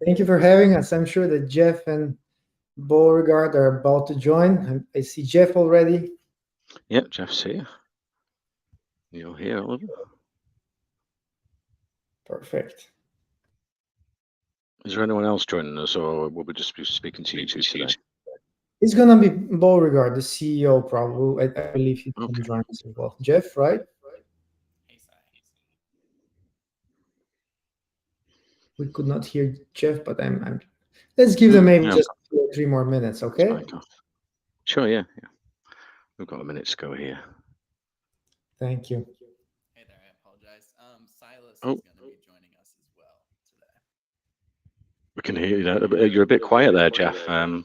Thank you for having us. I'm sure that Jeff and Beauregard are about to join. I see Jeff already. Yep, Jeff's here. You're here, Oliver. Perfect. Is there anyone else joining us, or will we just be speaking to you two today? It's gonna be Beauregard, the CEO, probably. I believe he can Okay. join us as well. Jeff, right? We could not hear Jeff, but I'm. Let's give them maybe just 2 or 3 more minutes, okay? Sure, yeah. We've got a minute to go here. Thank you. Hey there, I apologize. Silas is going to be joining us as well today. We can hear you there. You're a bit quiet there, Jeff. I don't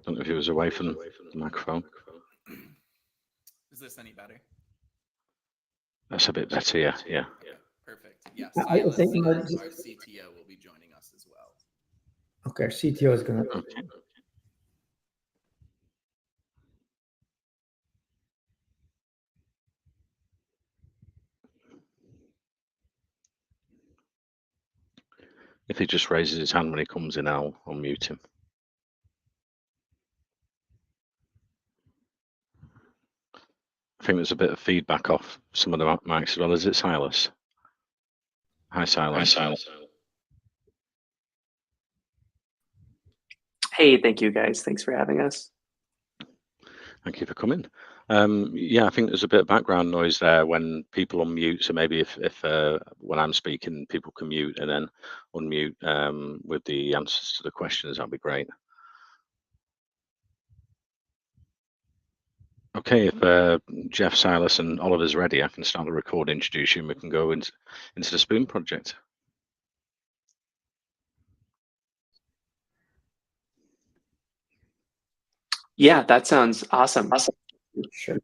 know if he was away from the microphone. Is this any better? That's a bit better, yeah. Okay, perfect. Yeah, Silas, our CTO, will be joining us as well. Okay, CTO is gonna. Okay. If he just raises his hand when he comes in, I'll unmute him. I think there's a bit of feedback off some of the mics as well. Is it Silas? Hi, Silas. Hey, thank you guys. Thanks for having us. Thank you for coming. Yeah, I think there's a bit of background noise there when people unmute. So maybe if when I'm speaking, people can mute and then unmute with the answers to the questions, that'd be great. Okay, if Jeff, Silas, and Oliver's ready, I can start the record, introduce you, and we can go into the Spume project. Yeah, that sounds awesome. Sure.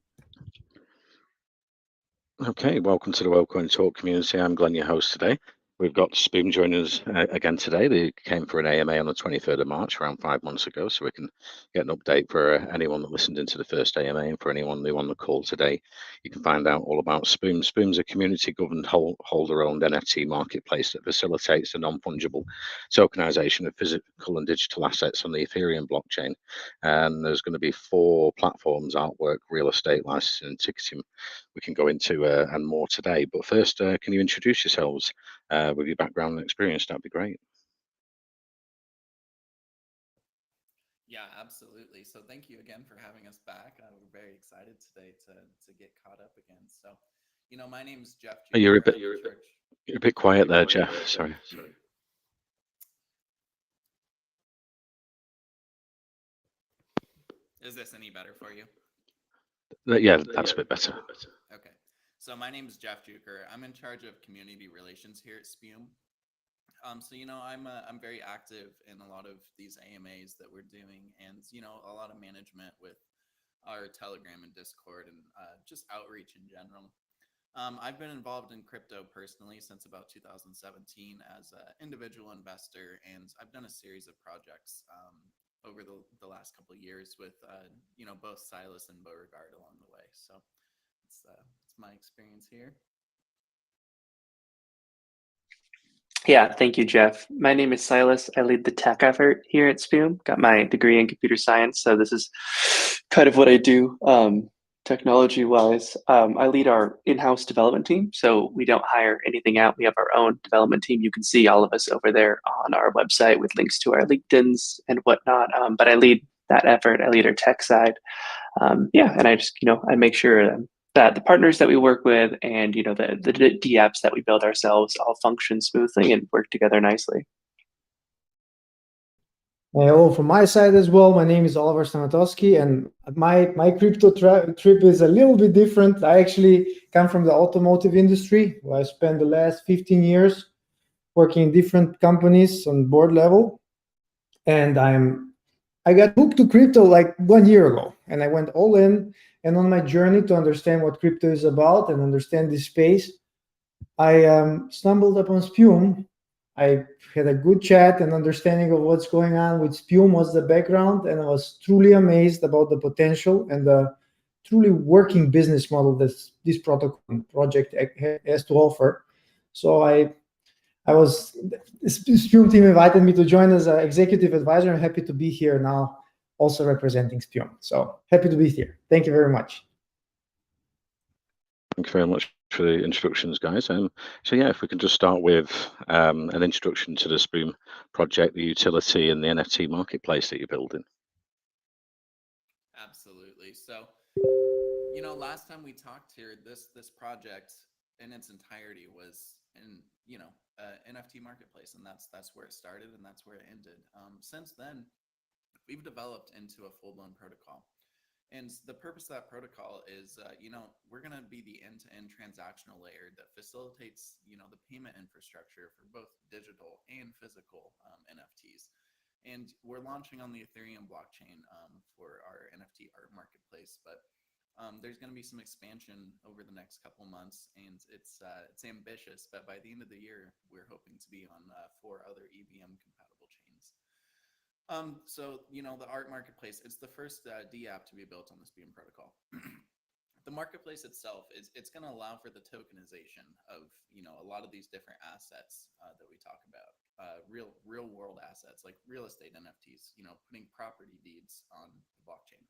Okay, welcome to the Wellcoin Talk community. I'm Glenn, your host today. We've got Spume joining us again today. They came for an AMA on the 23rd of March, around 5 months ago, so we can get an update for anyone that listened into the first AMA, and for anyone new on the call today, you can find out all about Spume. Spume's a community-governed holder-owned NFT marketplace that facilitates the non-fungible tokenization of physical and digital assets on the Ethereum blockchain. And there's going to be 4 platforms: artwork, real estate, licensing, and ticketing. We can go into and more today. But first, can you introduce yourselves with your background and experience? That'd be great. Yeah, absolutely. So thank you again for having us back. We're very excited today to get caught up again. So, you know, my name is Jeff. You're a bit quiet there, Jeff. Sorry. Is this any better for you? Yeah, that's a bit better. Okay. So my name is Jeff Juker. I'm in charge of community relations here at Spume. So, you know, I'm very active in a lot of these AMAs that we're doing, and, you know, a lot of management with our Telegram and Discord, and just outreach in general. I've been involved in crypto personally since about 2017 as an individual investor, and I've done a series of projects over the last couple of years with, you know, both Silas and Beauregard along the way. So it's my experience here. Yeah, thank you, Jeff. My name is Silas. I lead the tech effort here at Spume. Got my degree in computer science, so this is kind of what I do technology-wise. I lead our in-house development team, so we don't hire anything out. We have our own development team. You can see all of us over there on our website with links to our LinkedIns and whatnot. But I lead that effort. I lead our tech side. Yeah, and I just, you know, I make sure that the partners that we work with and, you know, the DApps that we build ourselves all function smoothly and work together nicely. Hello from my side as well. My name is Oliver Stanatowski, and my crypto trip is a little bit different. I actually come from the automotive industry, where I spent the last 15 years working in different companies on board level. And I got hooked to crypto like 1 year ago, and I went all in. And on my journey to understand what crypto is about and understand this space, I stumbled upon Spume. I had a good chat and understanding of what's going on with Spume, what's the background, and I was truly amazed about the potential and the truly working business model that this protocol project has to offer. So I Spume team invited me to join as an executive advisor. I'm happy to be here now, also representing Spume. So happy to be here. Thank you very much. Thank you very much for the introductions, guys. So yeah, if we can just start with an introduction to the Spume project, the utility, and the NFT marketplace that you're building. Absolutely. So, last time we talked here, this project in its entirety was in NFT marketplace, and that's where it started and that's where it ended. Since then, we've developed into a full-blown protocol. And the purpose of that protocol is, we're going to be the end-to-end transactional layer that facilitates, the payment infrastructure for both digital and physical NFTs. And we're launching on the Ethereum blockchain for our NFT art marketplace. But there's going to be some expansion over the next couple months, and it's ambitious. But by the end of the year, we're hoping to be on 4 other EVM compatible chains. So, the art marketplace, it's the first DApp to be built on the Spume protocol. The marketplace itself it's going to allow for the tokenization of, a lot of these different assets that we talk about, real world assets like real estate NFTs, putting property deeds on the blockchain.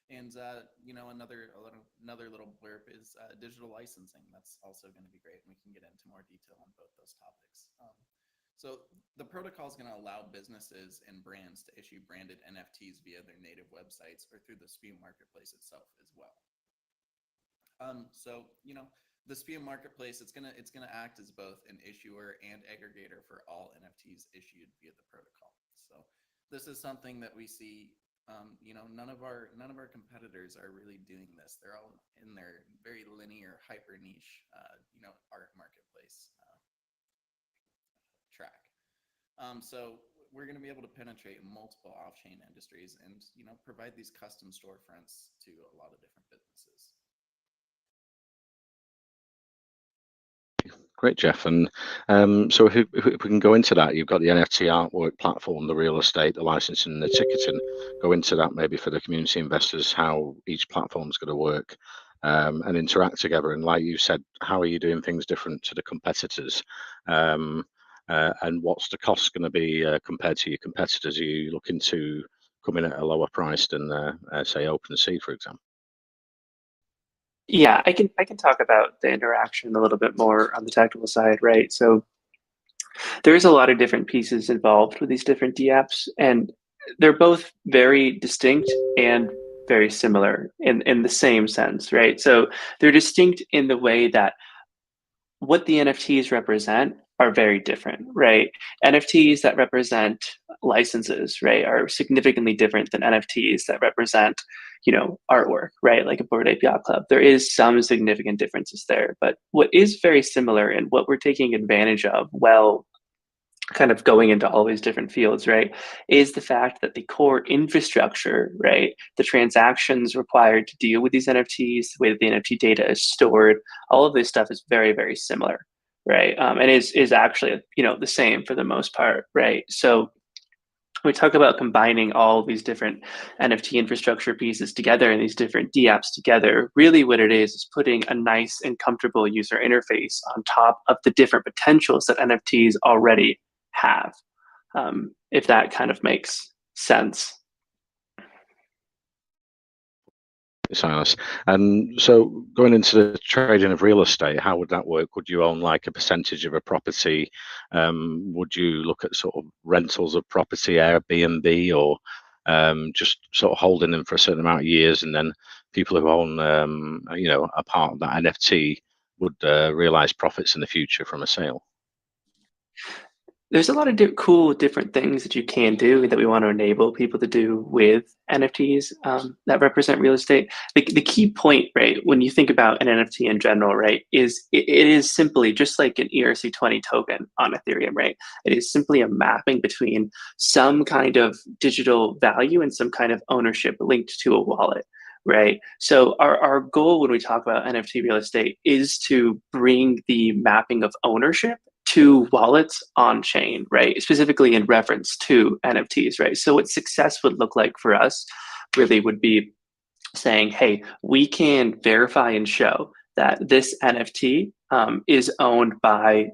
And, another little blurb is digital licensing. That's also going to be great. And we can get into more detail on both those topics. So the protocol is going to allow businesses and brands to issue branded NFTs via their native websites or through the Spume marketplace itself as well. So, the Spume marketplace, it's gonna act as both an issuer and aggregator for all NFTs issued via the protocol. So this is something that we see. None of our competitors are really doing this. They're all in their very linear, hyper niche, art marketplace track. So we're going to be able to penetrate multiple off-chain industries and provide these custom storefronts to a lot of different businesses. Great, Jeff. And so if we can go into that, you've got the NFT artwork platform, the real estate, the licensing, and the ticketing. Go into that maybe for the community investors, how each platform is going to work and interact together. And like you said, how are you doing things different to the competitors? And what's the cost going to be compared to your competitors? Are you looking to come in at a lower price than, say, OpenSea, for example? Yeah, I can talk about the interaction a little bit more on the technical side, right? So there's a lot of different pieces involved with these different DApps, and they're both very distinct and very similar in the same sense, right? So they're distinct in the way that what the NFTs represent are very different, right? NFTs that represent licenses, right, are significantly different than NFTs that represent, artwork, right, like a Bored Ape Yacht Club. There is some significant differences there, but what is very similar and what we're taking advantage of, well, kind of going into all these different fields, right, is the fact that the core infrastructure, right, the transactions required to deal with these NFTs, the way that the NFT data is stored, all of this stuff is very, very similar, right, and is actually, the same for the most part, right? So we talk about combining all these different NFT infrastructure pieces together and these different DApps together. Really what it is putting a nice and comfortable user interface on top of the different potentials that NFTs already have, if that kind of makes sense. Silas. And so going into the trading of real estate, how would that work? Would you own like a percentage of a property? Would you look at sort of rentals of property, Airbnb, or just sort of holding them for a certain amount of years, and then people who own, a part of that NFT would realize profits in the future from a sale? There's a lot of cool different things that you can do that we want to enable people to do with NFTs that represent real estate. The key point, right, when you think about an NFT in general, right, is it is simply just like an ERC20 token on Ethereum, right? It is simply a mapping between some kind of digital value and some kind of ownership linked to a wallet. Right. So our goal when we talk about NFT real estate is to bring the mapping of ownership to wallets on chain, right? Specifically in reference to NFTs, right? So what success would look like for us really would be saying, hey, we can verify and show that this NFT is owned by,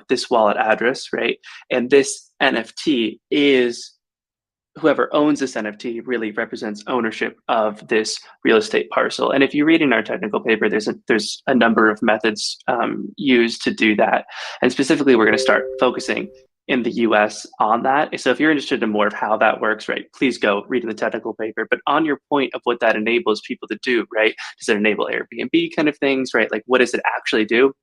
this wallet address, right? And this NFT is, whoever owns this NFT really represents ownership of this real estate parcel. And if you read in our technical paper, there's a number of methods used to do that. And specifically, we're going to start focusing in the US on that. So if you're interested in more of how that works, right, please go read in the technical paper. But on your point of what that enables people to do, right? Does it enable Airbnb kind of things, right? Like, what does it actually do?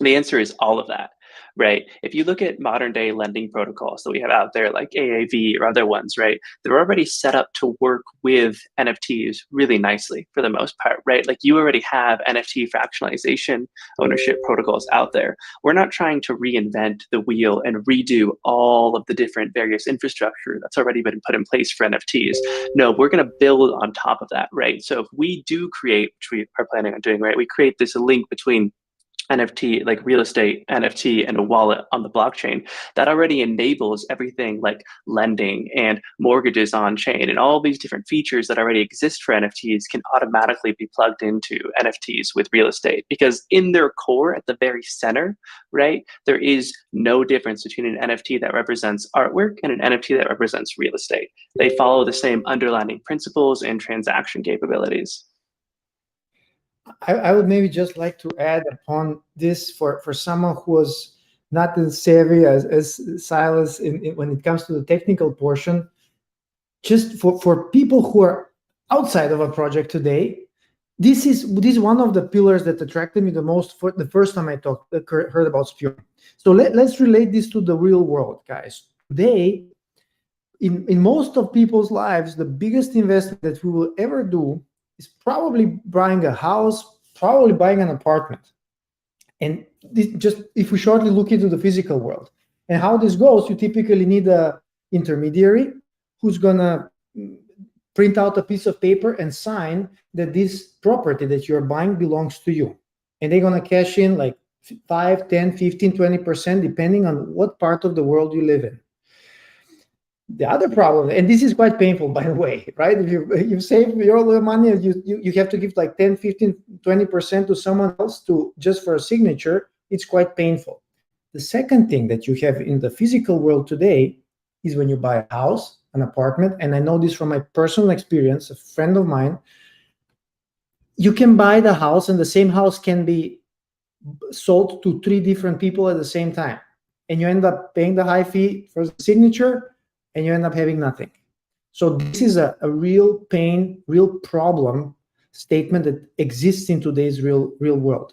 The answer is all of that, right? If you look at modern day lending protocols that we have out there, like AAV or other ones, right, they're already set up to work with NFTs really nicely for the most part, right? Like, you already have NFT fractionalization ownership protocols out there. We're not trying to reinvent the wheel and redo all of the different various infrastructure that's already been put in place for NFTs. No, we're going to build on top of that, right? So if we do create, which we are planning on doing, right, we create this link between NFT, like real estate, NFT, and a wallet on the blockchain, that already enables everything like lending and mortgages on chain, and all these different features that already exist for NFTs can automatically be plugged into NFTs with real estate, because in their core, at the very center, right, there is no difference between an NFT that represents artwork and an NFT that represents real estate. They follow the same underlying principles and transaction capabilities. I would maybe just like to add upon this for someone who was not as savvy as Silas when it comes to the technical portion. Just for people who are outside of a project today, this is one of the pillars that attracted me the most for the first time I heard about Spume. So let's relate this to the real world, guys. Today, in most of people's lives, the biggest investment that we will ever do is probably buying a house, probably buying an apartment. And just if we shortly look into the physical world and how this goes, you typically need an intermediary who's gonna print out a piece of paper and sign that this property that you're buying belongs to you. And they're gonna cash in like 5, 10, 15, 20%, depending on what part of the world you live in. The other problem, and this is quite painful, by the way, right? If you save your money, you have to give like 10, 15, 20% to someone else just for a signature. It's quite painful. The second thing that you have in the physical world today is when you buy a house, an apartment, and I know this from my personal experience, a friend of mine, you can buy the house and the same house can be sold to 3 different people at the same time. And you end up paying the high fee for the signature, and you end up having nothing. So this is a real pain, real problem statement that exists in today's real world.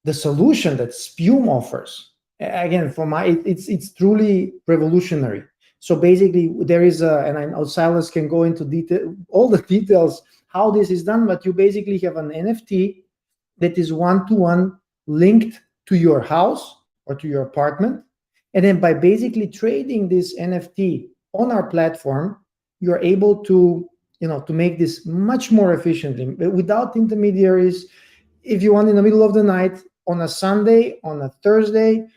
The solution that Spume offers, again, it's truly revolutionary. So basically, there is and I know Silas can go into all the details how this is done, but you basically have an NFT that is one-to-one linked to your house or to your apartment. And then by basically trading this NFT on our platform, you're able to make this much more efficiently without intermediaries. If you want in the middle of the night, on a Sunday, on a Thursday,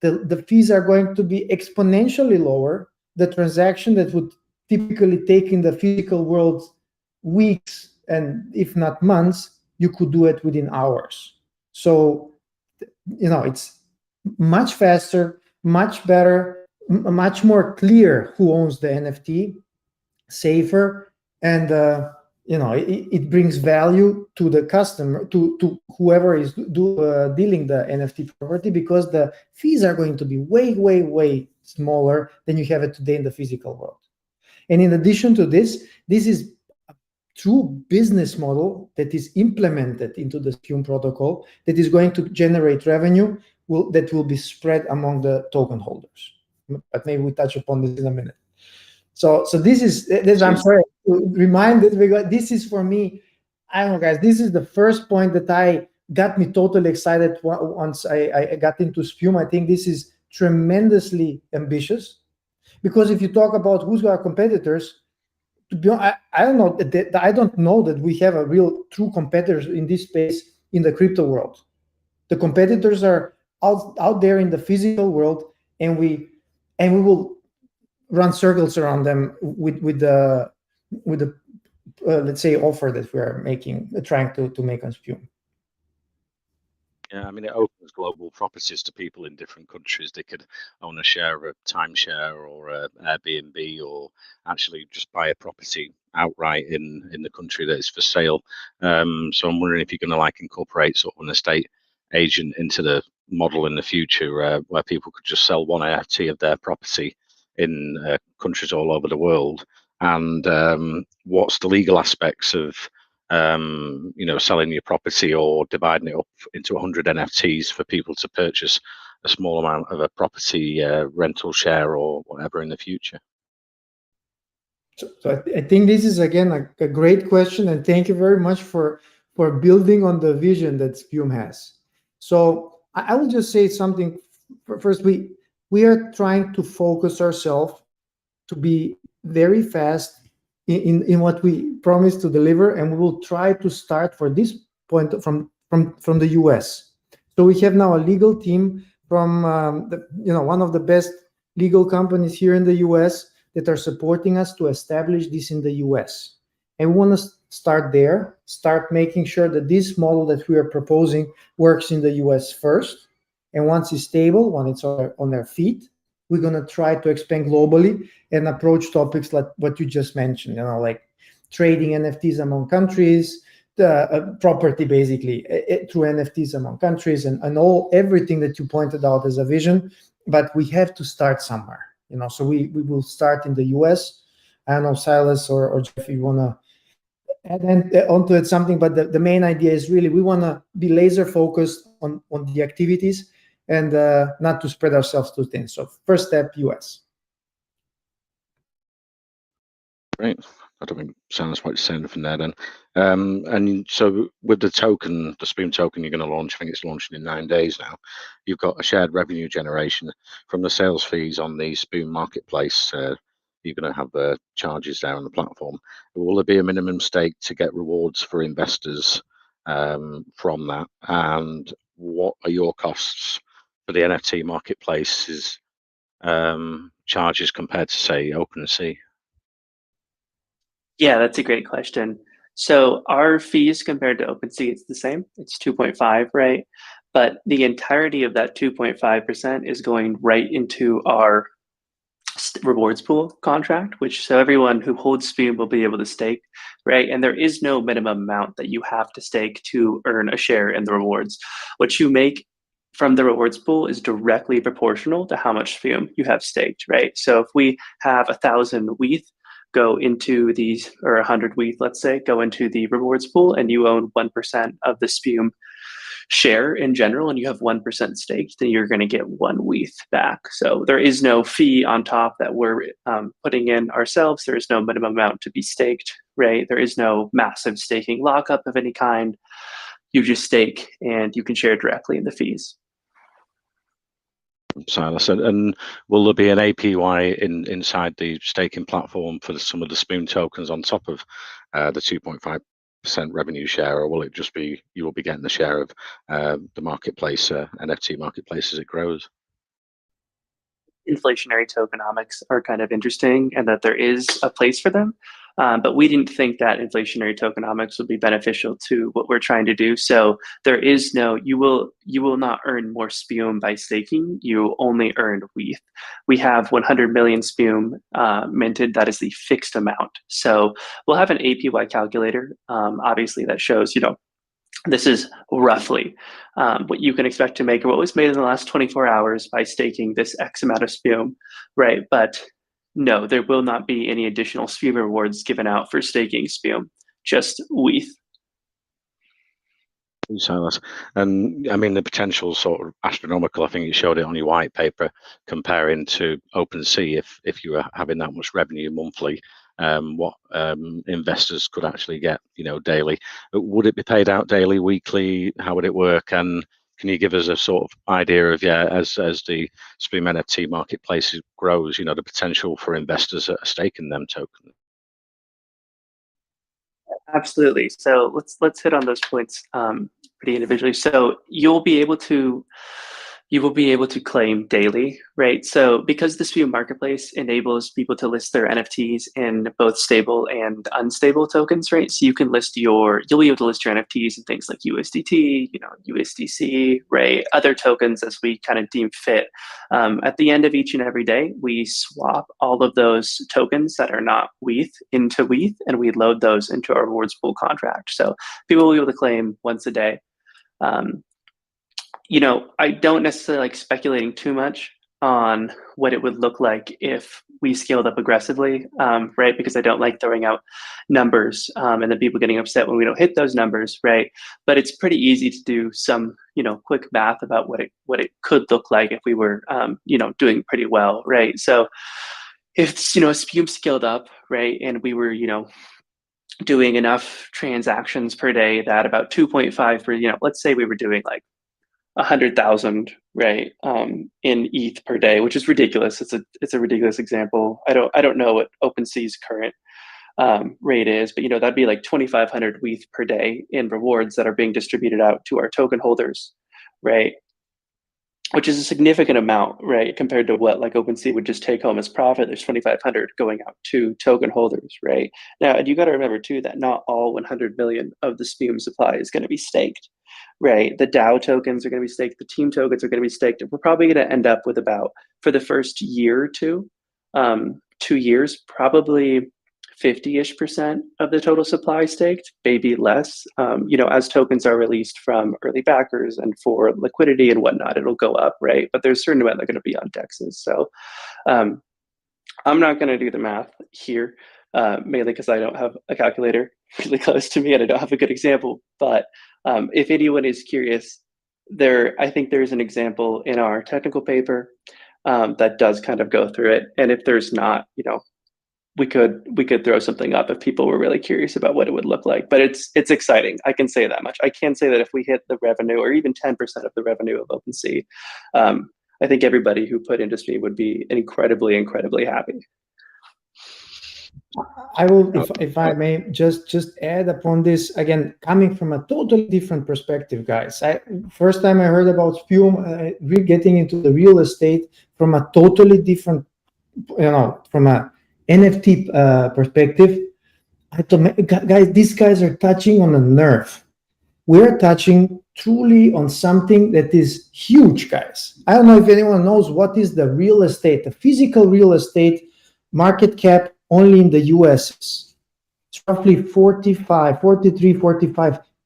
the fees are going to be exponentially lower. The transaction that would typically take in the physical world weeks and if not months, you could do it within hours. So, it's much faster, much better, much more clear who owns the NFT, safer, and it brings value to the customer, to whoever is dealing the NFT property, because the fees are going to be way, way, way smaller than you have it today in the physical world. And in addition to this is a true business model that is implemented into the Spume protocol that is going to generate revenue that will be spread among the token holders. But maybe we touch upon this in a minute. So this is I'm sorry to remind that this is for me. I don't know, guys. This is the first point that got me totally excited once I got into Spume. I think this is tremendously ambitious, because if you talk about who's our competitors, to be honest, I don't know. I don't know that we have a real true competitors in this space in the crypto world. The competitors are out there in the physical world, and we will run circles around them with the let's say offer that we are trying to make on Spume. Yeah, I mean, it opens global properties to people in different countries. They could own a share of a timeshare or a Airbnb, or actually just buy a property outright in the country that is for sale. So I'm wondering if you're going to like incorporate sort of an estate agent into the model in the future, where people could just sell one NFT of their property in countries all over the world. And what's the legal aspects of selling your property or dividing it up into 100 NFTs for people to purchase a small amount of a property rental share or whatever in the future? So I think this is again a great question, and thank you very much for building on the vision that Spume has. So I will just say something. First, we are trying to focus ourselves to be very fast in what we promise to deliver, and we will try to start for this point from the US. So we have now a legal team from one of the best legal companies here in the US that are supporting us to establish this in the US. And we want to start there, start making sure that this model that we are proposing works in the US first. And once it's stable, when it's on their feet, we're going to try to expand globally and approach topics like what you just mentioned, like trading NFTs among countries, property basically through NFTs among countries, and everything that you pointed out as a vision. But we have to start somewhere, so we will start in the US. I don't know, Silas or Jeff, you want to add onto it something, but the main idea is really we want to be laser focused on the activities and not to spread ourselves too thin. So first step, US. Great. I don't think sounds like saying anything there then. And so with the token, the Spume token you're going to launch, I think it's launching in 9 days now. You've got a shared revenue generation from the sales fees on the Spume marketplace. You're going to have the charges there on the platform. Will there be a minimum stake to get rewards for investors from that? And what are your costs for the NFT marketplace's charges compared to, say, OpenSea? Yeah, that's a great question. So our fees compared to OpenSea, it's the same. It's 2.5, right? But the entirety of that 2.5% is going right into our rewards pool contract, so everyone who holds Spume will be able to stake, right? And there is no minimum amount that you have to stake to earn a share in the rewards. What you make from the rewards pool is directly proportional to how much Spume you have staked, right? So if we have 1,000 WETH go into these, or 100 WETH, let's say, go into the rewards pool, and you own 1% of the Spume share in general, and you have 1% stake, then you're going to get 1 WETH back. So there is no fee on top that we're putting in ourselves. There is no minimum amount to be staked, right? There is no massive staking lockup of any kind. You just stake and you can share directly in the fees. Silas, and will there be an APY inside the staking platform for some of the Spume tokens on top of the 2.5% revenue share, or will it just be you will be getting the share of the marketplace, NFT marketplace, as it grows? Inflationary tokenomics are kind of interesting, and that there is a place for them. But we didn't think that inflationary tokenomics would be beneficial to what we're trying to do. So there is no, you will not earn more Spume by staking. You only earn WETH. We have 100 million Spume minted. That is the fixed amount. So we'll have an APY calculator, obviously, that shows, this is roughly what you can expect to make, or what was made in the last 24 hours by staking this X amount of Spume, right? But no, there will not be any additional Spume rewards given out for staking Spume, just WETH. Silas, and I mean the potential sort of astronomical. I think you showed it on your white paper comparing to OpenSea. If you were having that much revenue monthly, what investors could actually get, daily. Would it be paid out daily, weekly? How would it work? And can you give us a sort of idea of as the Spume NFT marketplace grows, the potential for investors that are staking them tokens? Absolutely. So let's hit on those points pretty individually. So you'll be able to you will be able to claim daily, right? So because the Spume marketplace enables people to list their NFTs in both stable and unstable tokens, right? So you'll be able to list your NFTs in things like USDT, USDC, right? Other tokens as we kind of deem fit. At the end of each and every day, we swap all of those tokens that are not WETH into WETH, and we load those into our rewards pool contract. So people will be able to claim once a day. I don't necessarily like speculating too much on what it would look like if we scaled up aggressively, right? Because I don't like throwing out numbers and then people getting upset when we don't hit those numbers, right? But it's pretty easy to do some, quick math about what it could look like if we were, doing pretty well, right? So if Spume scaled up, right, and we were, doing enough transactions per day that about 2.5 per, let's say we were doing like 100,000, right, in ETH per day, which is ridiculous. It's a ridiculous example. I don't know what OpenSea's current rate is, but that'd be like 2,500 ETH per day in rewards that are being distributed out to our token holders, right? Which is a significant amount, right, compared to what like OpenSea would just take home as profit. There's 2,500 going out to token holders, right? Now, and you got to remember too that not all 100 million of the Spume supply is going to be staked, right? The DAO tokens are going to be staked. The team tokens are going to be staked. We're probably going to end up with about, for the first year or two, 2 years, probably 50-ish% of the total supply staked, maybe less. As tokens are released from early backers and for liquidity and whatnot, it'll go up, right? But there's a certain amount that are going to be on DEXs. So I'm not going to do the math here, mainly because I don't have a calculator really close to me and I don't have a good example. But if anyone is curious, I think there's an example in our technical paper that does kind of go through it. And if there's not, we could throw something up if people were really curious about what it would look like. But it's exciting. I can say that much. I can say that if we hit the revenue or even 10% of the revenue of OpenSea, I think everybody who put into Spume would be incredibly, incredibly happy. I will, if I may, just add upon this again, coming from a totally different perspective, guys. First time I heard about Spume, we're getting into the real estate from a totally different, from a NFT perspective. I thought, guys, these guys are touching on a nerve. We're touching truly on something that is huge, guys. I don't know if anyone knows what is the real estate, the physical real estate market cap only in the US. It's roughly 45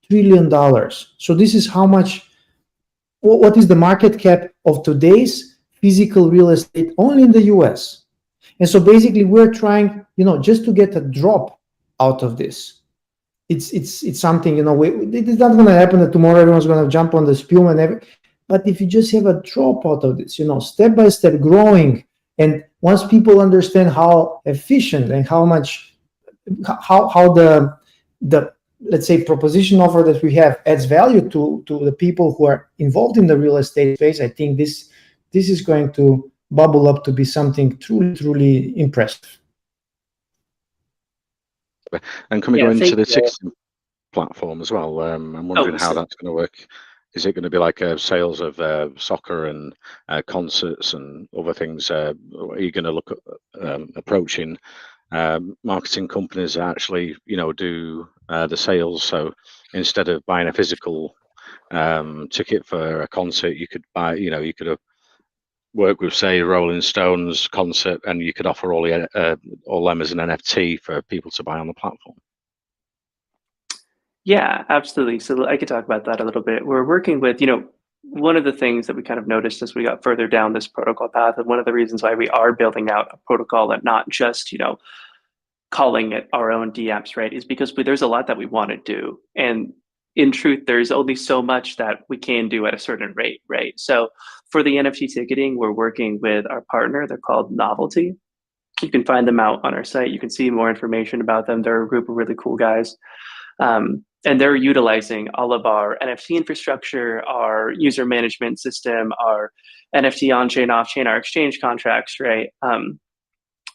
trillion dollars. So this is how much, what is the market cap of today's physical real estate only in the US. And so basically we're trying, just to get a drop out of this. It's something, it's not going to happen that tomorrow everyone's going to jump on the Spume and everything. But if you just have a drop out of this, step by step growing, and once people understand how efficient and how the let's say proposition offer that we have adds value to the people who are involved in the real estate space, I think this is going to bubble up to be something truly, truly impressive. And can we go into the ticketing platform as well? I'm wondering how that's going to work. Is it going to be like sales of soccer and concerts and other things? Are you going to look at approaching marketing companies that actually, do the sales? So instead of buying a physical ticket for a concert, you could buy, you could work with, say, Rolling Stones concert, and you could offer all them as an NFT for people to buy on the platform. Yeah, absolutely. So I could talk about that a little bit. We're working with, one of the things that we kind of noticed as we got further down this protocol path, and one of the reasons why we are building out a protocol and not just, calling it our own DApps, right, is because there's a lot that we want to do. And in truth, there's only so much that we can do at a certain rate, right? So for the NFT ticketing, we're working with our partner. They're called Novelty. You can find them out on our site. You can see more information about them. They're a group of really cool guys. And they're utilizing all of our NFT infrastructure, our user management system, our NFT on-chain, off-chain, our exchange contracts, right?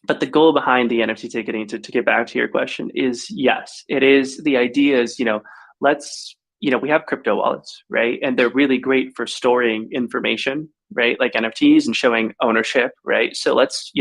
But the goal behind the NFT ticketing, to get back to your question, is yes, it is. The idea is, we have crypto wallets, right? And they're really great for storing information, right? Like NFTs and showing ownership, right? So let's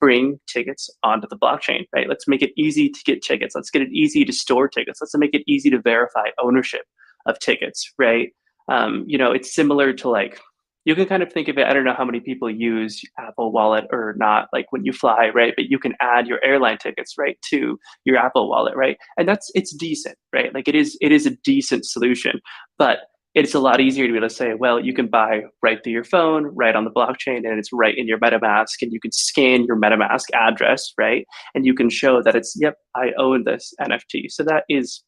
bring tickets onto the blockchain, right? Let's make it easy to get tickets. Let's get it easy to store tickets. Let's make it easy to verify ownership of tickets, right? It's similar to like, you can kind of think of it, I don't know how many people use Apple Wallet or not, like when you fly, right? But you can add your airline tickets, right, to your Apple Wallet, right? And it's decent, right? Like it is a decent solution, but it's a lot easier to be able to say, well, you can buy right through your phone, right on the blockchain, and it's right in your MetaMask, and you can scan your MetaMask address, right? And you can show that it's, yep, I own this NFT. So that is,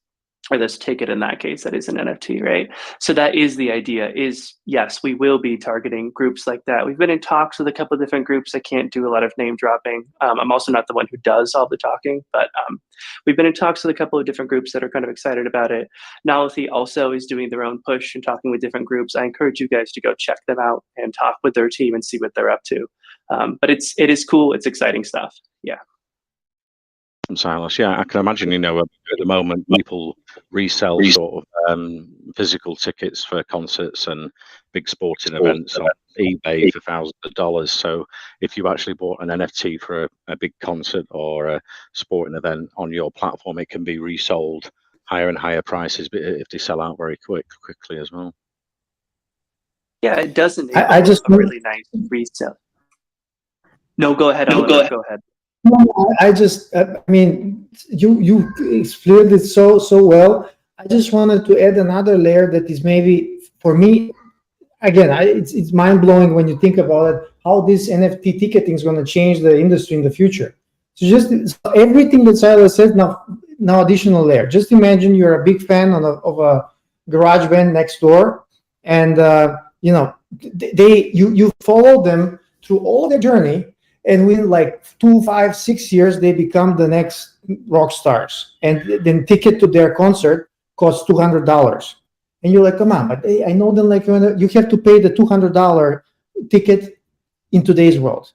or this ticket in that case, that is an NFT, right? So that is the idea is, yes, we will be targeting groups like that. We've been in talks with a couple of different groups. I can't do a lot of name dropping. I'm also not the one who does all the talking, but we've been in talks with a couple of different groups that are kind of excited about it. Nalathi also is doing their own push and talking with different groups. I encourage you guys to go check them out and talk with their team and see what they're up to. But it is cool. It's exciting stuff. Yeah. Silas, yeah, I can imagine, at the moment people resell sort of physical tickets for concerts and big sporting events on eBay for thousands of dollars. So if you actually bought an NFT for a big concert or a sporting event on your platform, it can be resold higher and higher prices, but if they sell out very quickly as well. Yeah, it does enable I just a really nice resale. No, go ahead, Oliver. Go ahead. You explained it so well. I just wanted to add another layer that is maybe for me, again, it's mind blowing when you think about it, how this NFT ticketing is going to change the industry in the future. So just everything that Silas said, now additional layer. Just imagine you're a big fan of a garage band next door, and you follow them through all their journey. And within like 2, 5, 6 years, they become the next rock stars. And then ticket to their concert costs $200. And you're like, come on, but I know them like you have to pay the $200 ticket in today's world.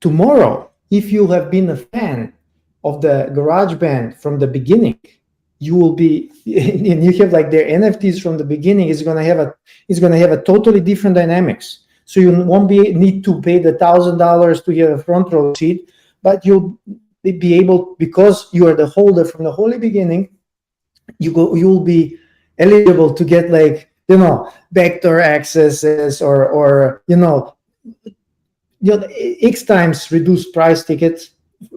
Tomorrow, if you have been a fan of the garage band from the beginning, you will be, and you have like their NFTs from the beginning, is going to have a totally different dynamics. So you won't need to pay the $1,000 to get a front row seat, but you'll be able, because you are the holder from the whole beginning, you will be eligible to get backdoor accesses or X times reduced price tickets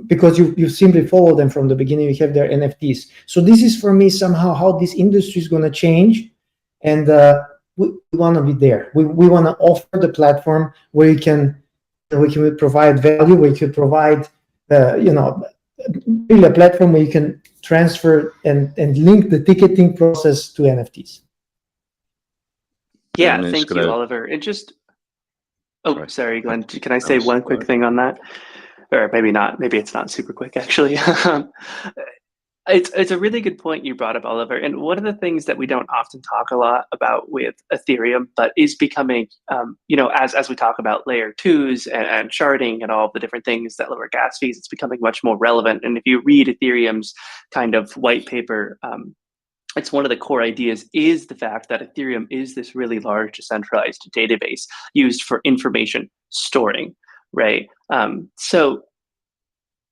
because you simply follow them from the beginning. You have their NFTs. So this is for me somehow how this industry is going to change, and we want to be there. We want to offer the platform where we can provide value, where you can provide really a platform where you can transfer and link the ticketing process to NFTs. Yeah, thank you, Oliver. And just, sorry, Glenn, can I say one quick thing on that? Or maybe not, maybe it's not super quick actually. It's a really good point you brought up, Oliver. And one of the things that we don't often talk a lot about with Ethereum, but is becoming, as we talk about layer 2s and sharding and all the different things that lower gas fees, it's becoming much more relevant. And if you read Ethereum's kind of white paper, it's one of the core ideas is the fact that Ethereum is this really large decentralized database used for information storing, right? So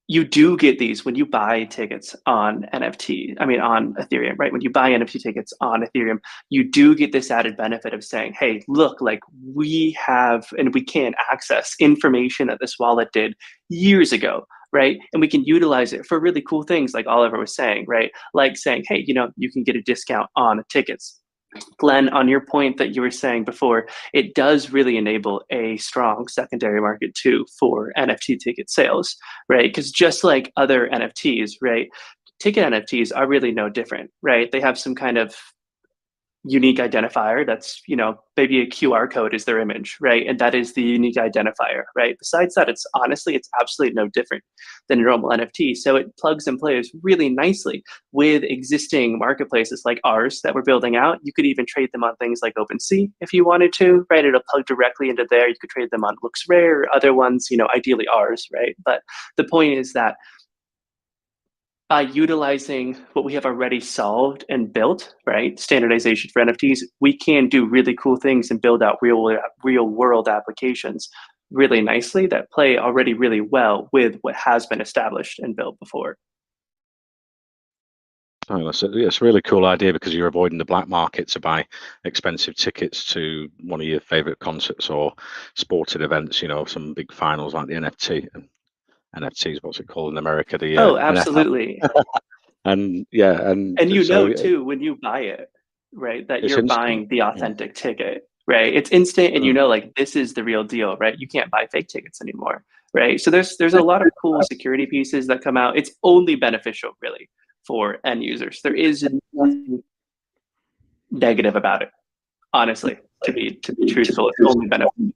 you do get these when you buy tickets on on Ethereum, right? When you buy NFT tickets on Ethereum, you do get this added benefit of saying, hey, look, like we have and we can access information that this wallet did years ago, right? And we can utilize it for really cool things like Oliver was saying, right? Like saying, hey, you can get a discount on tickets. Glenn, on your point that you were saying before, it does really enable a strong secondary market too for NFT ticket sales, right? Because just like other NFTs, right, ticket NFTs are really no different, right? They have some kind of unique identifier that's, maybe a QR code is their image, right? And that is the unique identifier, right? Besides that, it's absolutely no different than a normal NFT. So it plugs and plays really nicely with existing marketplaces like ours that we're building out. You could even trade them on things like OpenSea if you wanted to, right? It'll plug directly into there. You could trade them on LooksRare or other ones, ideally ours, right? But the point is that utilizing what we have already solved and built, right? Standardization for NFTs, we can do really cool things and build out real world applications really nicely that play already really well with what has been established and built before. Oh, it's a really cool idea because you're avoiding the black market to buy expensive tickets to one of your favorite concerts or sporting events. You know, some big finals like the NFTs, what's it called in America? The Oh, NFL. absolutely. And yeah, and And you so know too when you buy it, right, that it's you're instant. buying the authentic ticket, right? It's instant, and you know, like, this is the real deal, right? You can't buy fake tickets anymore, right? So there's a lot of cool security pieces that come out. It's only beneficial, really, for end users. There is nothing negative about it, honestly. To be truthful, it's only beneficial.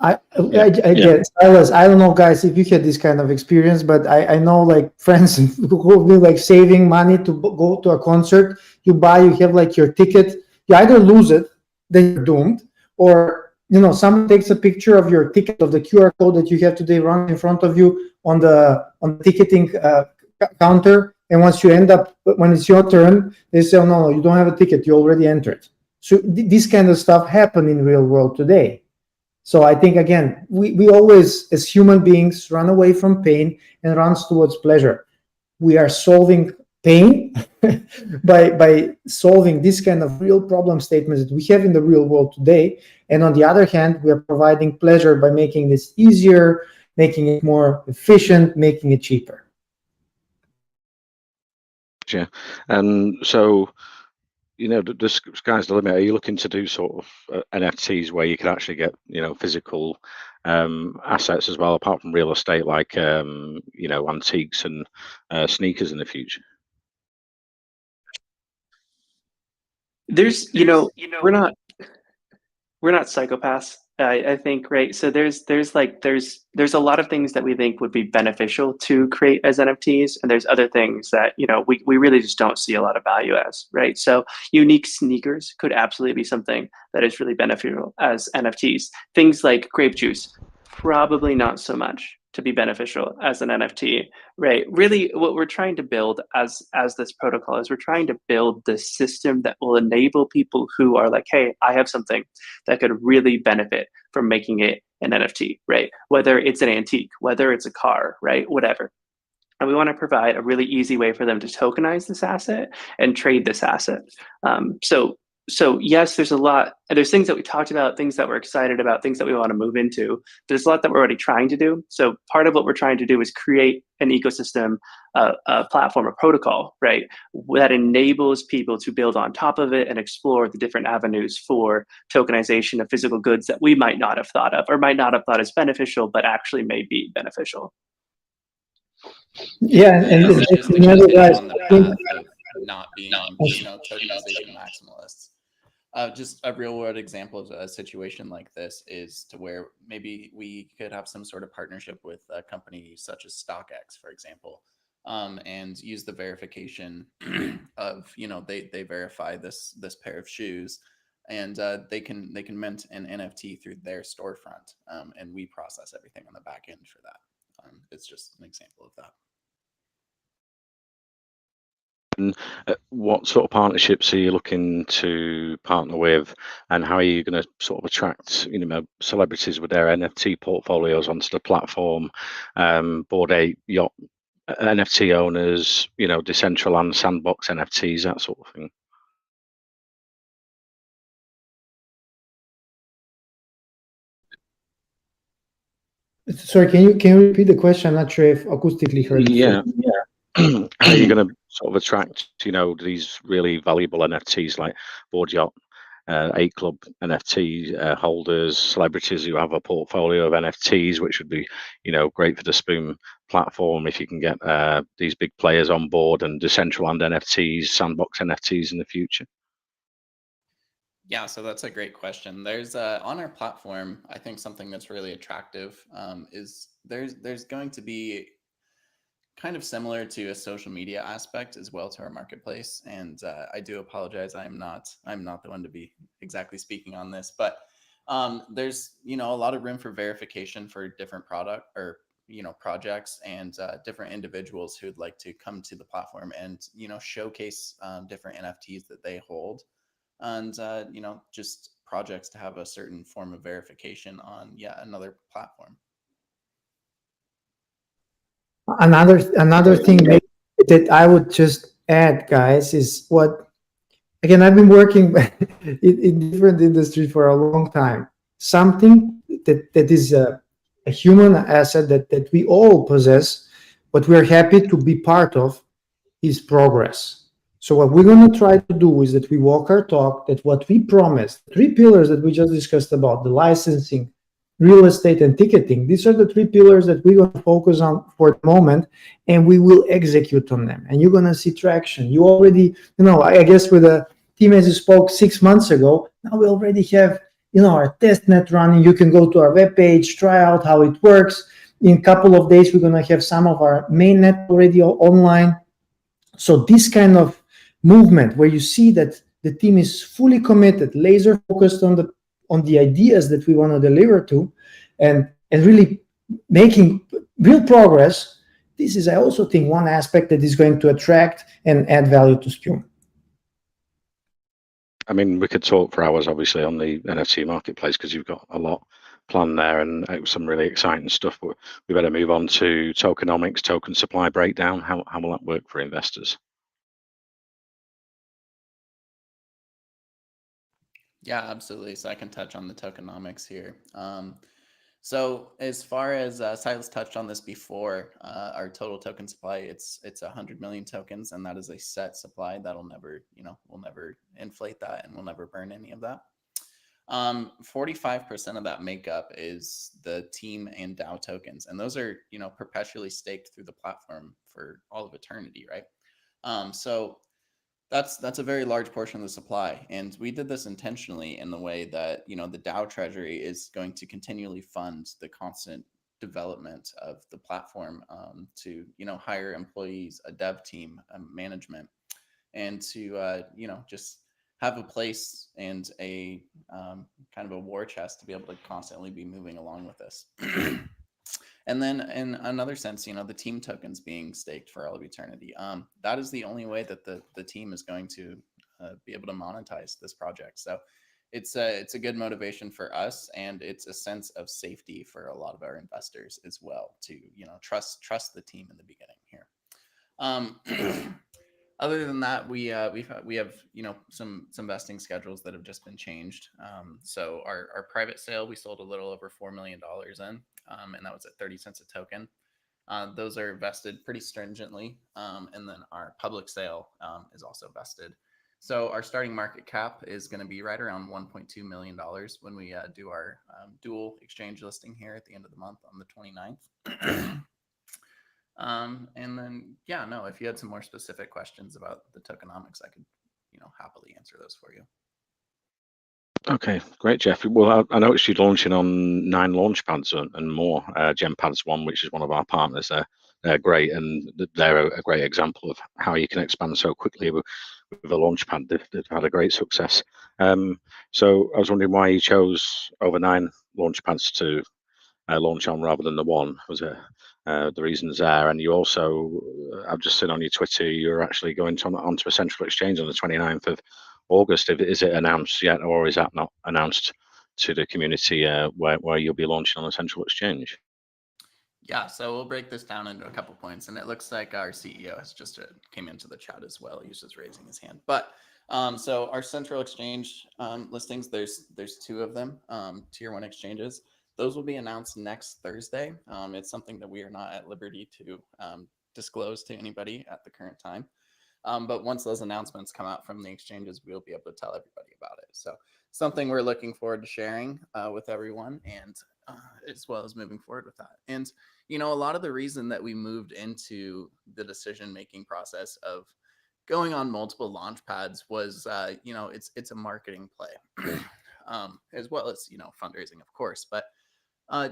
I Yeah. get it. I don't know, guys, if you had this kind of experience, but I know like friends who've been like saving money to go to a concert. You have like your ticket. You either lose it, then you're doomed, or someone takes a picture of your ticket, of the QR code that you have today run in front of you on the ticketing counter, and once you end up, when it's your turn, they say, "Oh no, you don't have a ticket. You already entered." So this kind of stuff happen in real world today. So I think, again, we always, as human beings, run away from pain and runs towards pleasure. We are solving pain by solving this kind of real problem statements that we have in the real world today. And on the other hand, we are providing pleasure by making this easier, making it more efficient, making it cheaper. Yeah. And so, the sky's the limit. Are you looking to do sort of NFTs where you can actually get, physical assets as well, apart from real estate, like, antiques and sneakers in the future? There's, we're not psychopaths. I think, right? So there's a lot of things that we think would be beneficial to create as NFTs, and there's other things that we really just don't see a lot of value as, right? So unique sneakers could absolutely be something that is really beneficial as NFTs. Things like grape juice, probably not so much to be beneficial as an NFT, right? Really, what we're trying to build as this protocol is we're trying to build the system that will enable people who are like, hey, I have something that could really benefit from making it an NFT, right? Whether it's an antique, whether it's a car, right? Whatever. And we want to provide a really easy way for them to tokenize this asset and trade this asset. So yes, there's things that we talked about, things that we're excited about, things that we want to move into. There's a lot that we're already trying to do. So part of what we're trying to do is create an ecosystem, a platform, a protocol, right, that enables people to build on top of it and explore the different avenues for tokenization of physical goods that we might not have thought of or might not have thought as beneficial, but actually may be beneficial. Yeah, and just to continue on the path of not being, tokenization maximalists. Just a real world example of a situation like this is to where maybe we could have some sort of partnership with a company such as StockX, for example, and use the verification of, they verify this pair of shoes, and they can mint an NFT through their storefront, and we process everything on the back end for that. It's just an example of that. And what sort of partnerships are you looking to partner with, and how are you going to sort of attract, celebrities with their NFT portfolios onto the platform, Bored Ape yacht NFT owners, Decentraland sandbox NFTs, that sort of thing? Sorry, can you repeat the question? I'm not sure if acoustically heard it. Yeah. How are you going to sort of attract, these really valuable NFTs like Bored Yacht, 8 Club NFT holders, celebrities who have a portfolio of NFTs, which would be, great for the Spume platform if you can get these big players on board, and Decentraland NFTs, Sandbox NFTs in the future? Yeah, so that's a great question. There's on our platform, I think something that's really attractive is there's going to be kind of similar to a social media aspect as well to our marketplace. And I do apologize, I'm not the one to be exactly speaking on this, but there's a lot of room for verification for different product or projects and different individuals who'd like to come to the platform and showcase different NFTs that they hold, and just projects to have a certain form of verification on another platform. Another thing that I would just add, guys, is what, again, I've been working in different industries for a long time. Something that is a human asset that we all possess, but we're happy to be part of, is progress. So what we're going to try to do is that we walk our talk, that what we promised, three pillars that we just discussed about, the licensing, real estate, and ticketing, these are the three pillars that we're going to focus on for the moment, and we will execute on them. And you're going to see traction. You already, I guess with the team as you spoke 6 months ago, now we already have, our test net running. You can go to our webpage, try out how it works. In a couple of days, we're going to have some of our main net already online. So this kind of movement where you see that the team is fully committed, laser focused on the ideas that we want to deliver to, and really making real progress, this is, I also think, one aspect that is going to attract and add value to Spume. I mean, we could talk for hours, obviously, on the NFT marketplace because you've got a lot planned there and some really exciting stuff. But we better move on to tokenomics, token supply breakdown. How will that work for investors? Yeah, absolutely. So I can touch on the tokenomics here. So as far as Silas touched on this before, our total token supply, it's 100 million tokens, and that is a set supply that'll never, we'll never inflate that, and we'll never burn any of that. 45% of that makeup is the team and DAO tokens, and those are, perpetually staked through the platform for all of eternity, right? So that's a very large portion of the supply, and we did this intentionally in the way that the DAO treasury is going to continually fund the constant development of the platform, to hire employees, a dev team, management, and to just have a place and a kind of a war chest to be able to constantly be moving along with this. And then in another sense, the team tokens being staked for all of eternity. That is the only way that the team is going to be able to monetize this project. So it's a good motivation for us, and it's a sense of safety for a lot of our investors as well to trust the team in the beginning here. Other than that, we have some vesting schedules that have just been changed. So our private sale, we sold a little over $4 million in, and that was at 30 cents a token. Those are vested pretty stringently, and then our public sale is also vested. So our starting market cap is going to be right around $1.2 million when we do our dual exchange listing here at the end of the month on the 29th. And then, if you had some more specific questions about the tokenomics, I could, happily answer those for you. Okay, great, Jeff. Well, I noticed you're launching on 9 launch pads and more. GemPads One, which is one of our partners, they're great, and they're a great example of how you can expand so quickly with a launch pad. They've had a great success. So I was wondering why you chose over 9 launch pads to launch on rather than the one. Was it the reasons there? And you also, I've just seen on your Twitter, you're actually going onto a central exchange on the 29th of August. Is it announced yet, or is that not announced to the community where you'll be launching on a central exchange? Yeah, so we'll break this down into a couple points, and it looks like our CEO has just came into the chat as well. He's just raising his hand. But so our central exchange listings, there's 2 of them, tier 1 exchanges. Those will be announced next Thursday. It's something that we are not at liberty to disclose to anybody at the current time. But once those announcements come out from the exchanges, we'll be able to tell everybody about it. So something we're looking forward to sharing with everyone, and as well as moving forward with that. And, a lot of the reason that we moved into the decision-making process of going on multiple launch pads was, it's a marketing play, as well as, fundraising, of course. But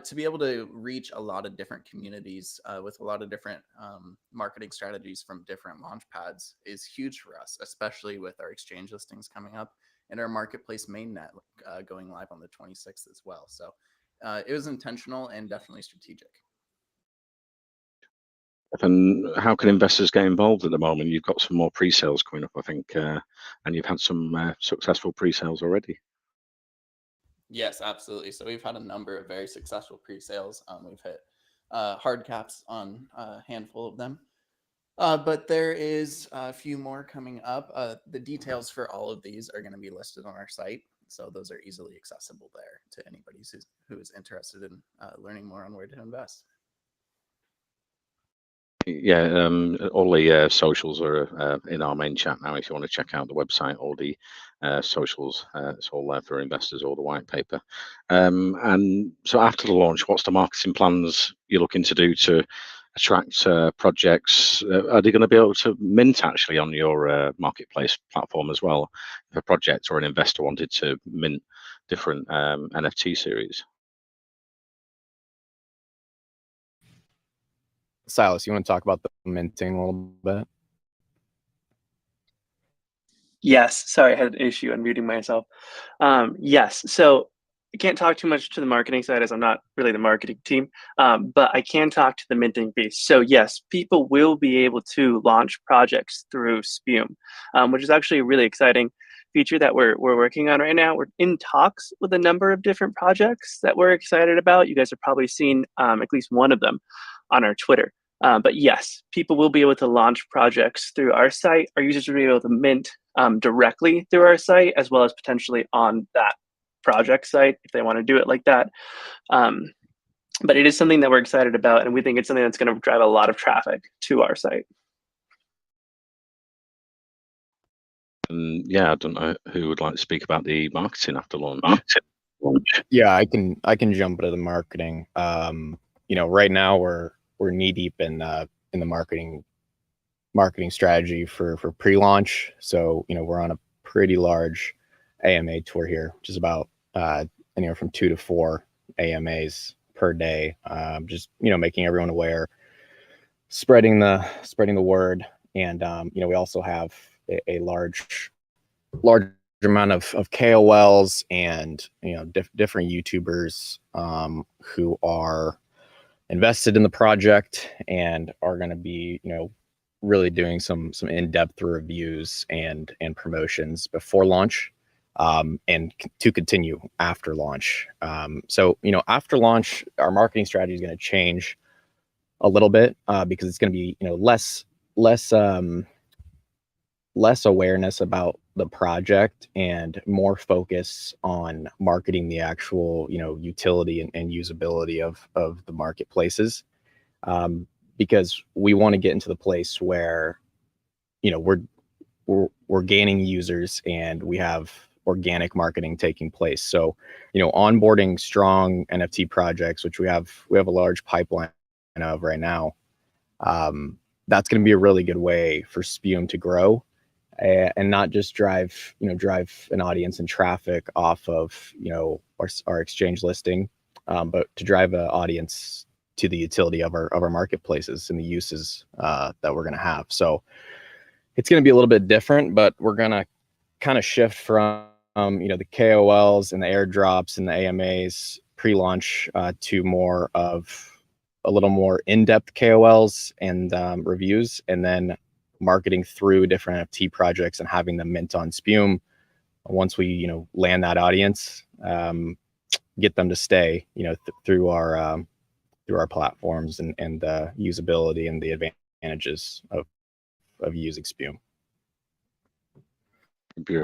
to be able to reach a lot of different communities with a lot of different marketing strategies from different launch pads is huge for us, especially with our exchange listings coming up and our marketplace mainnet going live on the 26th as well. So it was intentional and definitely strategic. And how can investors get involved at the moment? You've got some more pre-sales coming up, I think, and you've had some successful pre-sales already. Yes, absolutely. So we've had a number of very successful pre-sales. We've hit hard caps on a handful of them. But there is a few more coming up. The details for all of these are going to be listed on our site. So those are easily accessible there to anybody who is interested in learning more on where to invest. Yeah, all the socials are in our main chat now. If you want to check out the website, all the socials, it's all there for investors, all the white paper. And so after the launch, what's the marketing plans you're looking to do to attract projects? Are they going to be able to mint actually on your marketplace platform as well? If a project or an investor wanted to mint different NFT series? Silas, you want to talk about the minting a little bit? Yes, sorry, I had an issue unmuting myself. Yes, so I can't talk too much to the marketing side as I'm not really the marketing team, but I can talk to the minting piece. So yes, people will be able to launch projects through Spume, which is actually a really exciting feature that we're working on right now. We're in talks with a number of different projects that we're excited about. You guys have probably seen at least one of them on our Twitter. But yes, people will be able to launch projects through our site. Our users will be able to mint directly through our site, as well as potentially on that project site if they want to do it like that. But it is something that we're excited about, and we think it's something that's going to drive a lot of traffic to our site. Yeah, I don't know who would like to speak about the marketing after launch. Yeah, I can jump into the marketing. Right now we're knee deep in the marketing strategy for pre-launch. So we're on a pretty large AMA tour here, which is about anywhere from 2 to 4 AMAs per day. Just making everyone aware, spreading the word, and we also have a large amount of KOLs and different YouTubers who are invested in the project and are going to be really doing some in-depth reviews and promotions before launch, and to continue after launch. So after launch, our marketing strategy is going to change a little bit because it's going to be less awareness about the project and more focus on marketing the actual utility and usability of the marketplaces, because we want to get into the place where we're gaining users and we have organic marketing taking place. So onboarding strong NFT projects, which we have a large pipeline of right now, that's going to be a really good way for Spume to grow. And not just drive an audience and traffic off of our exchange listing, but to drive an audience to the utility of our marketplaces and the uses that we're going to have. So it's going to be a little bit different, but we're going to kind of shift from the KOLs and the airdrops and the AMAs pre-launch to more of a little more in-depth KOLs and reviews, and then marketing through different NFT projects and having them mint on Spume. Once we land that audience, get them to stay through our platforms and the usability and the advantages of using Spume.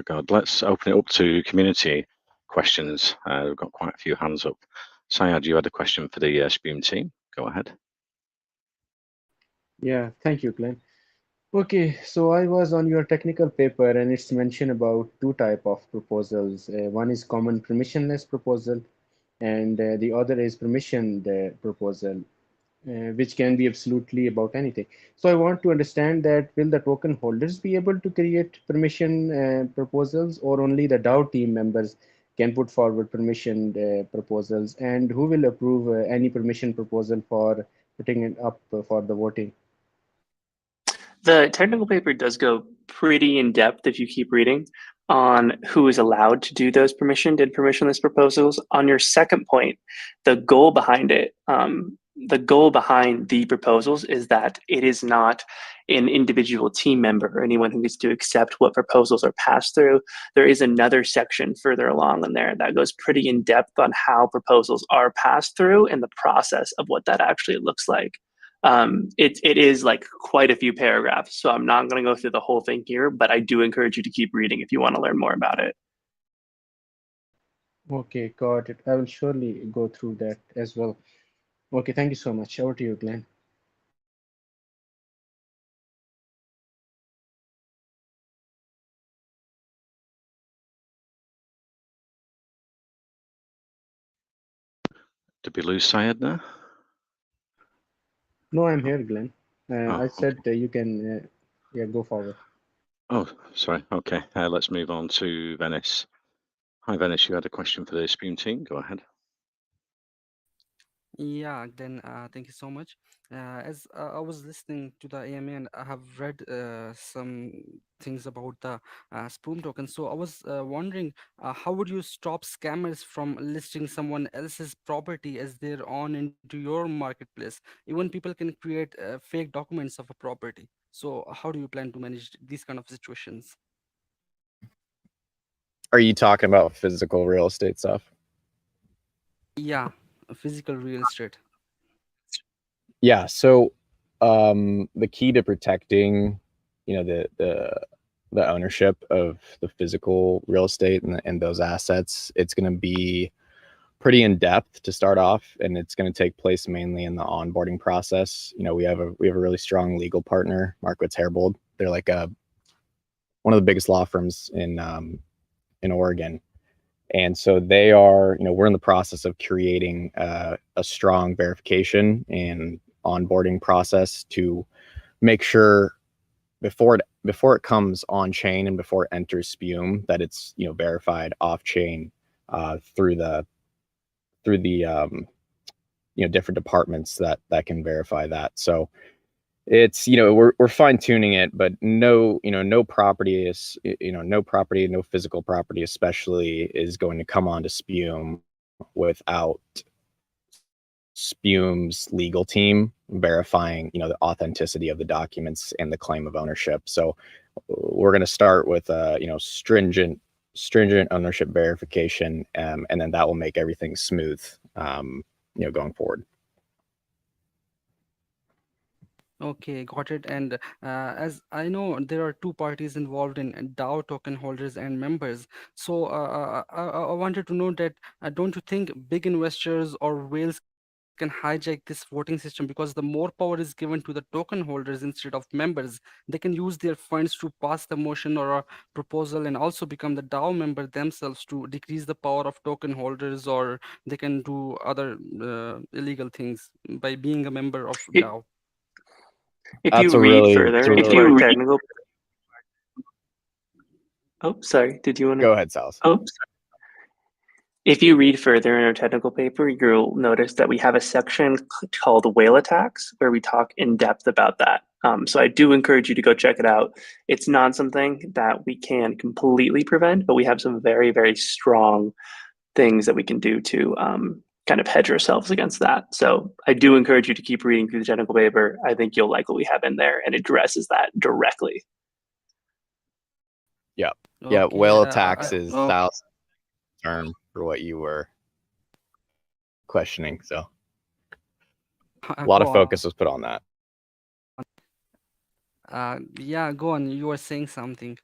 God, let's open it up to community questions. We've got quite a few hands up. Syed, you had a question for the Spume team. Go ahead. Yeah, thank you, Glenn. Okay, so I was on your technical paper and it's mentioned about two type of proposals. One is common permissionless proposal and the other is permissioned proposal, which can be absolutely about anything. So I want to understand that will the token holders be able to create permission proposals, or only the DAO team members can put forward permissioned proposals, and who will approve any permission proposal for putting it up for the voting? The technical paper does go pretty in depth if you keep reading on who is allowed to do those permissioned and permissionless proposals. On your second point, the goal behind it, the goal behind the proposals is that it is not an individual team member or anyone who needs to accept what proposals are passed through. There is another section further along in there that goes pretty in depth on how proposals are passed through and the process of what that actually looks like. It is like quite a few paragraphs, so I'm not going to go through the whole thing here, but I do encourage you to keep reading if you want to learn more about it. Okay, got it. I will surely go through that as well. Okay, thank you so much. Over to you, Glenn. Did we lose Syed there? No, I'm here, Glenn. Oh, I said you can yeah, go forward. Oh, sorry. Okay, let's move on to Venice. Hi, Venice. You had a question for the Spume team. Go ahead. Yeah, then thank you so much. As I was listening to the AMA and I have read some things about the Spume token, so I was wondering how would you stop scammers from listing someone else's property as their own into your marketplace? Even people can create fake documents of a property. So how do you plan to manage these kind of situations? Are you talking about physical real estate stuff? Yeah, physical real estate. Yeah. So the key to protecting, the ownership of the physical real estate and those assets, it's going to be pretty in depth to start off, and it's going to take place mainly in the onboarding process. We have a really strong legal partner, Markowitz Herbold. They're like one of the biggest law firms in Oregon. And so they are, we're in the process of creating a strong verification and onboarding process to make sure before it comes on chain and before it enters Spume that it's verified off chain through the different departments that can verify that. So it's we're fine tuning it, but no property is no physical property especially is going to come onto Spume without Spume's legal team verifying the authenticity of the documents and the claim of ownership. So we're going to start with stringent ownership verification, and then that will make everything smooth going forward. Okay, got it. And as I know, there are two parties involved in DAO token holders and members. So I wanted to know that don't you think big investors or whales can hijack this voting system, because the more power is given to the token holders instead of members, they can use their funds to pass the motion or a proposal and also become the DAO member themselves to decrease the power of token holders, or they can do other illegal things by being a member of DAO. If That's you a read really further into our technical, oh, sorry, did you want to go ahead, Salas? Oh, if you read further in our technical paper, you'll notice that we have a section called whale attacks where we talk in depth about that. So I do encourage you to go check it out. It's not something that we can completely prevent, but we have some very, very strong things that we can do to kind of hedge ourselves against that. So I do encourage you to keep reading through the technical paper. I think you'll like what we have in there, and it addresses that directly. Yeah. Okay, Yeah. Whale attacks is Salas' term for what you were questioning. So a lot of focus was put on that. Yeah, go on. You were saying something.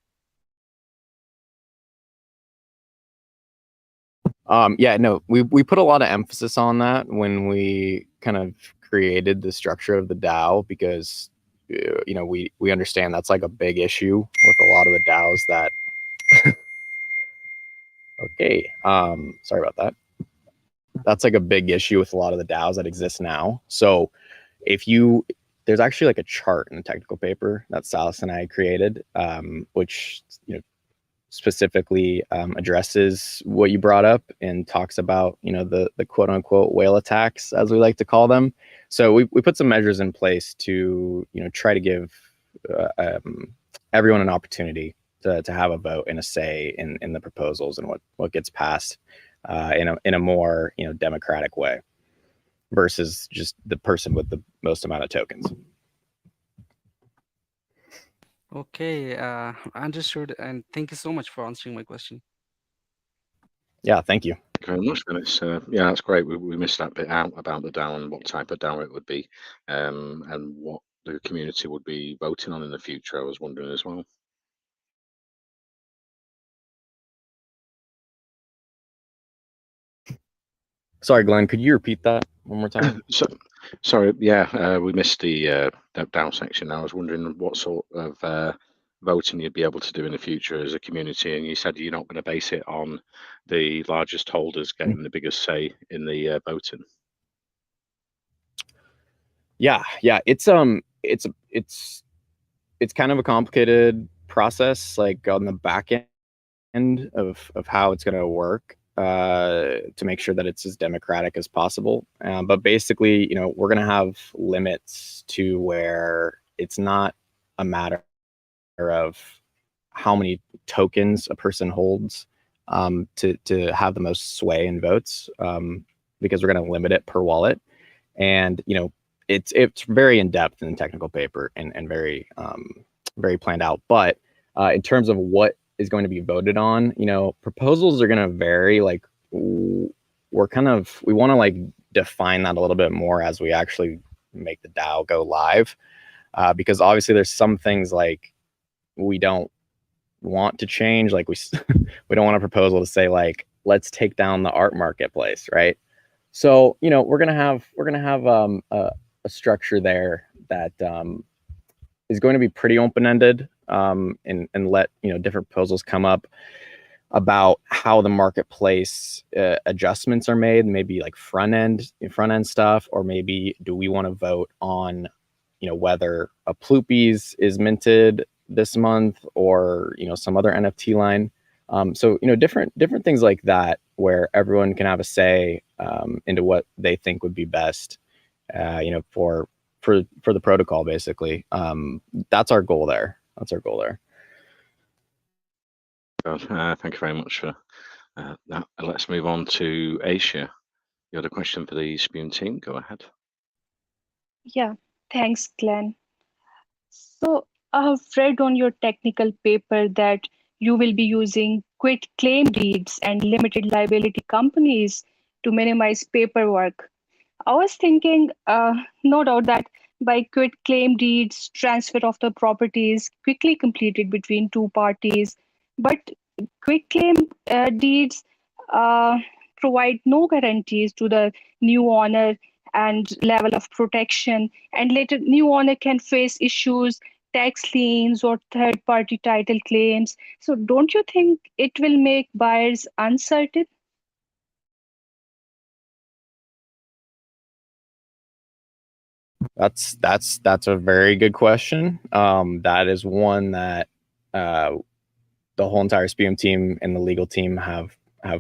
Yeah, no, we put a lot of emphasis on that when we kind of created the structure of the DAO, because we understand that's like a big issue with a lot of the DAOs that okay, sorry about that. That's like a big issue with a lot of the DAOs that exist now. So there's actually like a chart in the technical paper that Salas and I created, which specifically addresses what you brought up and talks about the quote unquote whale attacks, as we like to call them. So we put some measures in place to try to give everyone an opportunity to have a vote and a say in the proposals and what gets passed in a more democratic way. versus just the person with the most amount of tokens. Okay, understood. And thank you so much for answering my question. Yeah, thank you. Thank you very much. And it's yeah, that's great. We missed that bit out about the DAO and what type of DAO it would be, and what the community would be voting on in the future. I was wondering as well. Sorry, Glenn, could you repeat that one more time? So, sorry, yeah, we missed the DAO section. I was wondering what sort of voting you'd be able to do in the future as a community, and you said you're not going to base it on the largest holders getting the biggest say in the voting. Yeah, it's kind of a complicated process, like on the back end of how it's going to work, to make sure that it's as democratic as possible. But basically, you know, we're going to have limits to where it's not a matter of how many tokens a person holds to have the most sway in votes, because we're going to limit it per wallet. And, you know, it's very in depth in the technical paper and very very planned out. But in terms of what is going to be voted on, you know, proposals are going to vary. Like we want to like define that a little bit more as we actually make the DAO go live, because obviously there's some things like we don't want to change. Like we don't want a proposal to say like, let's take down the art marketplace, right? So, you know, we're gonna have a structure there that is going to be pretty open-ended, and let, you know, different proposals come up about how the marketplace adjustments are made, maybe like front end stuff, or maybe do we want to vote on, you know, whether a Ploopies is minted this month or, you know, some other NFT line. So, you know, different things like that, where everyone can have a say into what they think would be best, you know, for the protocol, basically. That's our goal there. Thank you very much for that. Let's move on to Asia. You had a question for the Spume team. Go ahead. Yeah, thanks, Glenn. So I have read on your technical paper that you will be using quit claim deeds and limited liability companies to minimize paperwork. I was thinking, no doubt that by quit claim deeds, transfer of the property is quickly completed between two parties, but quit claim deeds uh, provide no guarantees to the new owner and level of protection, and later new owner can face issues, tax liens or third party title claims. So don't you think it will make buyers uncertain? That's a very good question. That is one that the whole entire Spume team and the legal team have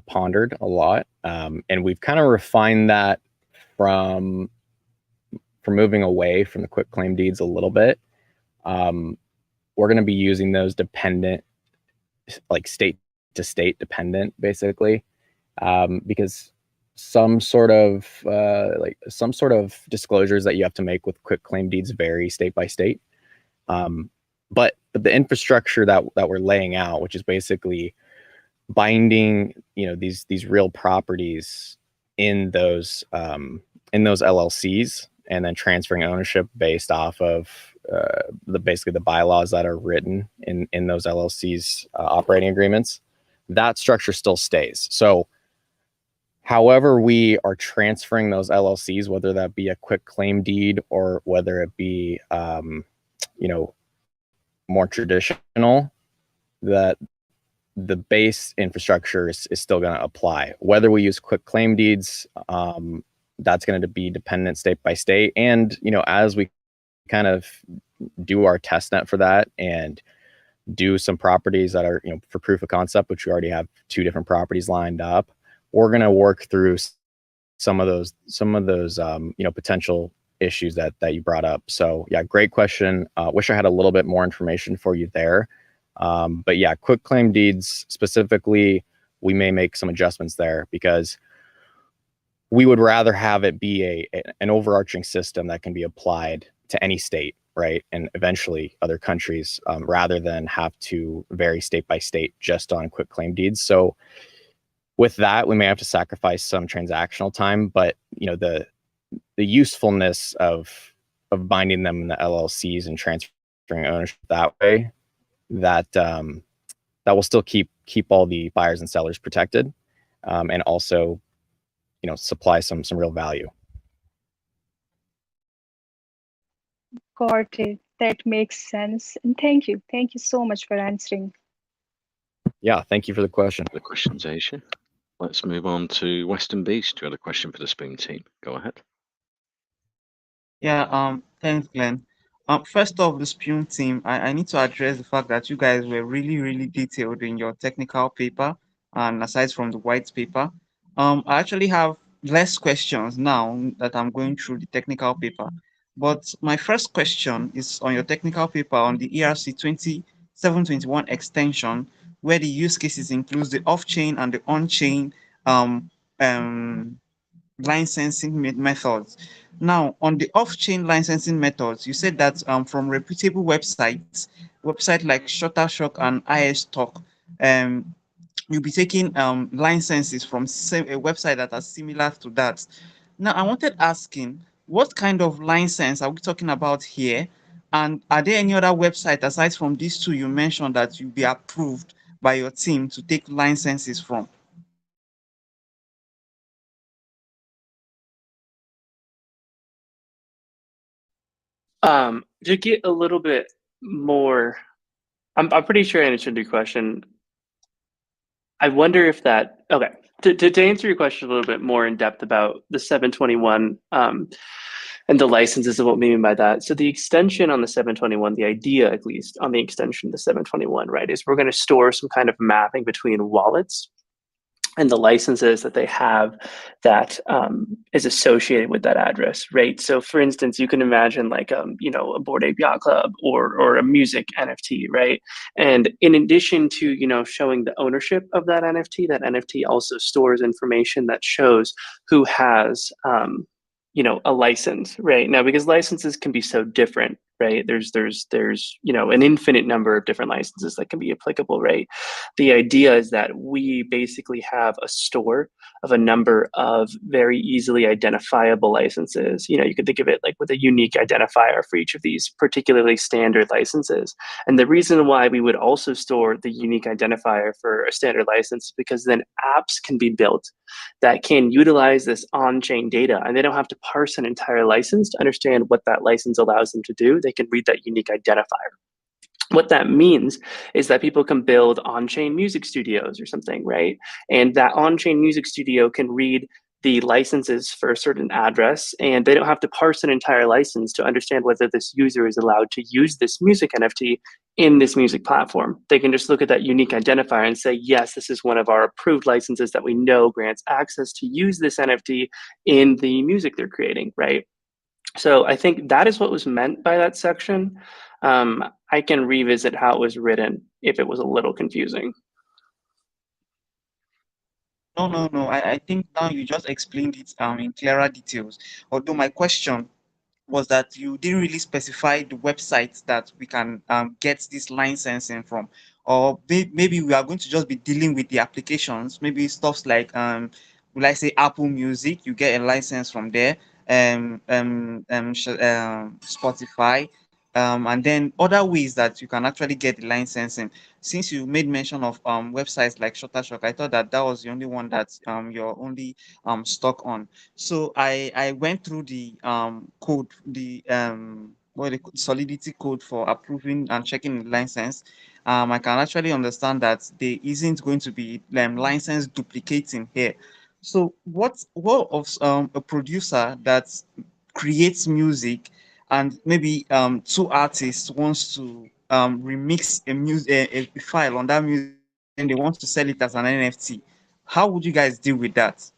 pondered a lot, and we've kind of refined that from moving away from the quit claim deeds a little bit. We're going to be using those dependent, like state to state dependent, basically, because some sort of disclosures that you have to make with quit claim deeds vary state by state. But the infrastructure that we're laying out, which is basically binding, you know, these real properties in those LLCs, and then transferring ownership based off of basically the bylaws that are written in those LLCs operating agreements, that structure still stays. So however we are transferring those LLCs, whether that be a quit claim deed or whether it be you know, more traditional, that the base infrastructure is still going to apply. Whether we use quit claim deeds, that's going to be dependent state by state. And, you know, as we kind of do our test net for that and do some properties that are, you know, for proof of concept, which we already have 2 different properties lined up, we're going to work through some of those you know, potential issues that you brought up. So yeah, great question. Wish I had a little bit more information for you there. But yeah, quit claim deeds specifically, we may make some adjustments there, because we would rather have it be an overarching system that can be applied to any state, right? And eventually other countries, rather than have to vary state by state just on quitclaim deeds. So with that, we may have to sacrifice some transactional time, but the usefulness of binding them in the LLCs and transferring ownership that way, that will still keep all the buyers and sellers protected, and also supply some real value. Got it. That makes sense. And thank you. Thank you so much for answering. Yeah, thank you for the question. The questions, Asia. Let's move on to Western Beast. Do you have a question for the Spume team? Go ahead. Yeah, thanks, Glenn. First off, the Spume team, I need to address the fact that you guys were really, really detailed in your technical paper, and aside from the white paper. I actually have less questions now that I'm going through the technical paper. But my first question is on your technical paper on the ERC 2721 extension, where the use cases includes the off-chain and the on-chain licensing methods. Now, on the off-chain licensing methods, you said that from reputable websites like Shutterstock and iStock, you'll be taking licenses from a website that are similar to that. Now, I wanted asking, what kind of license are we talking about here? And are there any other website aside from these two you mentioned that you'll be approved by your team to take licenses from? To get a little bit more, I'm pretty sure I answered your question. I wonder if that, okay, to answer your question a little bit more in depth about the 721 and the licenses and what we mean by that. So the extension on the 721, the idea at least on the extension of the 721, right, is we're going to store some kind of mapping between wallets and the licenses that they have that is associated with that address, right? So for instance, you can imagine like, a Bored Ape Yacht Club or a music NFT, right? And in addition to, showing the ownership of that NFT also stores information that shows who has, a license, right? Now, because licenses can be so different, right? There's an infinite number of different licenses that can be applicable, right? The idea is that we basically have a store of a number of very easily identifiable licenses. You could think of it like with a unique identifier for each of these particularly standard licenses. And the reason why we would also store the unique identifier for a standard license is because then apps can be built that can utilize this on-chain data, and they don't have to parse an entire license to understand what that license allows them to do. They can read that unique identifier. What that means is that people can build on-chain music studios or something, right? And that on-chain music studio can read the licenses for a certain address, and they don't have to parse an entire license to understand whether this user is allowed to use this music NFT in this music platform. They can just look at that unique identifier and say, yes, this is one of our approved licenses that we know grants access to use this NFT in the music they're creating, right? So I think that is what was meant by that section. I can revisit how it was written if it was a little confusing. No. I think now you just explained it in clearer details. Although my question was that you didn't really specify the websites that we can get this licensing from, or maybe we are going to just be dealing with the applications. Maybe stuff like will I say Apple Music, you get a license from there, Spotify, and then other ways that you can actually get the licensing. Since you made mention of websites like Shutterstock, I thought that was the only one that you're only stuck on. So I went through the code, the solidity code for approving and checking the license. I can actually understand that there isn't going to be license duplicating here. So what of a producer that creates music, and maybe two artists wants to remix a file on that music, and they want to sell it as an NFT? How would you guys deal with that?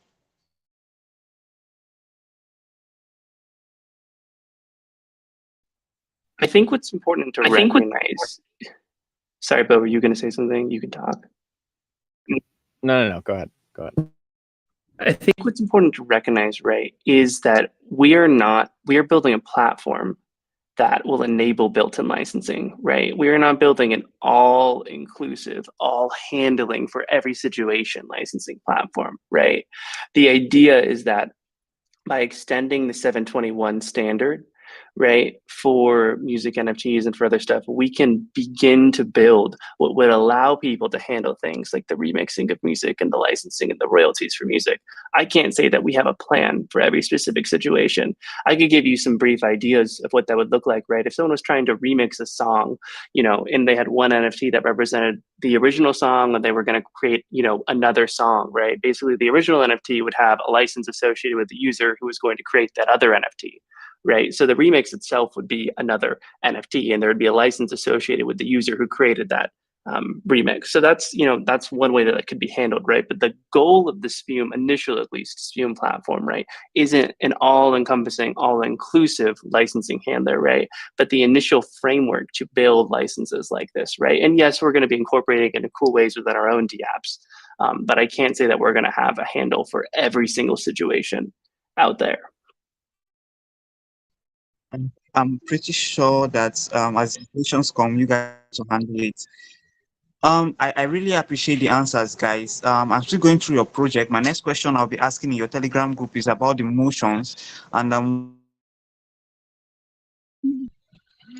I think what's important to recognize. Sorry, Bo, were you going to say something? You can talk. No. Go ahead. I think what's important to recognize, right, is that we are building a platform that will enable built-in licensing, right? We are not building an all-inclusive, all-handling for every situation licensing platform, right? The idea is that by extending the 721 standard, right, for music NFTs and for other stuff, we can begin to build what would allow people to handle things like the remixing of music and the licensing and the royalties for music. I can't say that we have a plan for every specific situation. I could give you some brief ideas of what that would look like, right? If someone was trying to remix a song, and they had one NFT that represented the original song, and they were going to create, another song, right? Basically, the original NFT would have a license associated with the user who was going to create that other NFT, right? So the remix itself would be another NFT, and there would be a license associated with the user who created that remix. So that's one way that it could be handled, right? But the goal of the Spume, initial at least, Spume platform, right, isn't an all-encompassing, all-inclusive licensing handler, right? But the initial framework to build licenses like this, right? And yes, we're going to be incorporating it in cool ways within our own dApps, but I can't say that we're going to have a handle for every single situation out there. I'm pretty sure that as situations come, you guys will handle it. I really appreciate the answers, guys. I'm still going through your project. My next question I'll be asking in your Telegram group is about the motions and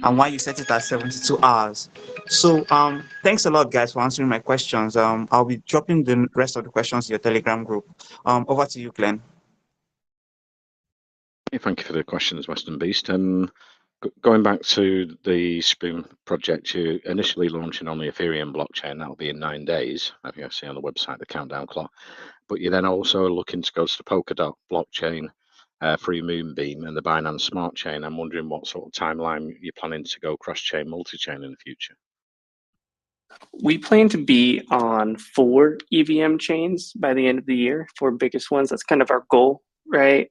why you set it at 72 hours. So thanks a lot, guys, for answering my questions. I'll be dropping the rest of the questions in your Telegram group. Over to you, Glenn. Thank you for the questions, Western Beast. Going back to the Spume project, you initially launching on the Ethereum blockchain. That'll be in 9 days. I think I see on the website the countdown clock. But you're then also looking to go to the Polkadot blockchain through Moonbeam and the Binance Smart Chain. I'm wondering what sort of timeline you're planning to go cross-chain, multi-chain in the future. We plan to be on 4 EVM chains by the end of the year, 4 biggest ones. That's kind of our goal, right?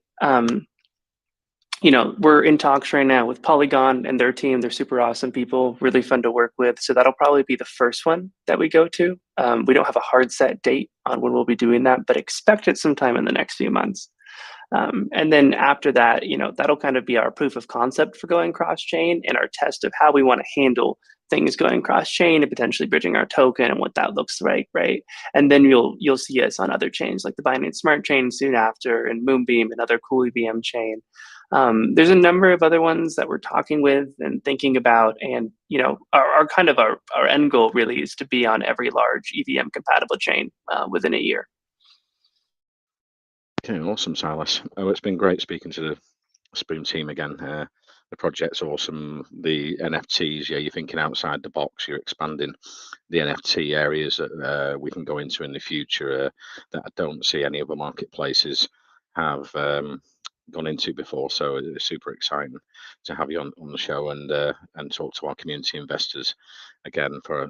We're in talks right now with Polygon and their team. They're super awesome people, really fun to work with. So that'll probably be the first one that we go to. We don't have a hard set date on when we'll be doing that, but expect it sometime in the next few months. And then after that, that'll kind of be our proof of concept for going cross-chain and our test of how we want to handle things going cross-chain and potentially bridging our token and what that looks like, right? And then you'll see us on other chains like the Binance Smart Chain soon after, and Moonbeam, another cool EVM chain. There's a number of other ones that we're talking with and thinking about, and our end goal really is to be on every large EVM compatible chain within a year. Okay, awesome, Silas. Oh, it's been great speaking to the Spume team again. The project's awesome. The NFTs, yeah, you're thinking outside the box. You're expanding the NFT areas that we can go into in the future that I don't see any other marketplaces have gone into before. So it's super exciting to have you on the show and talk to our community investors again for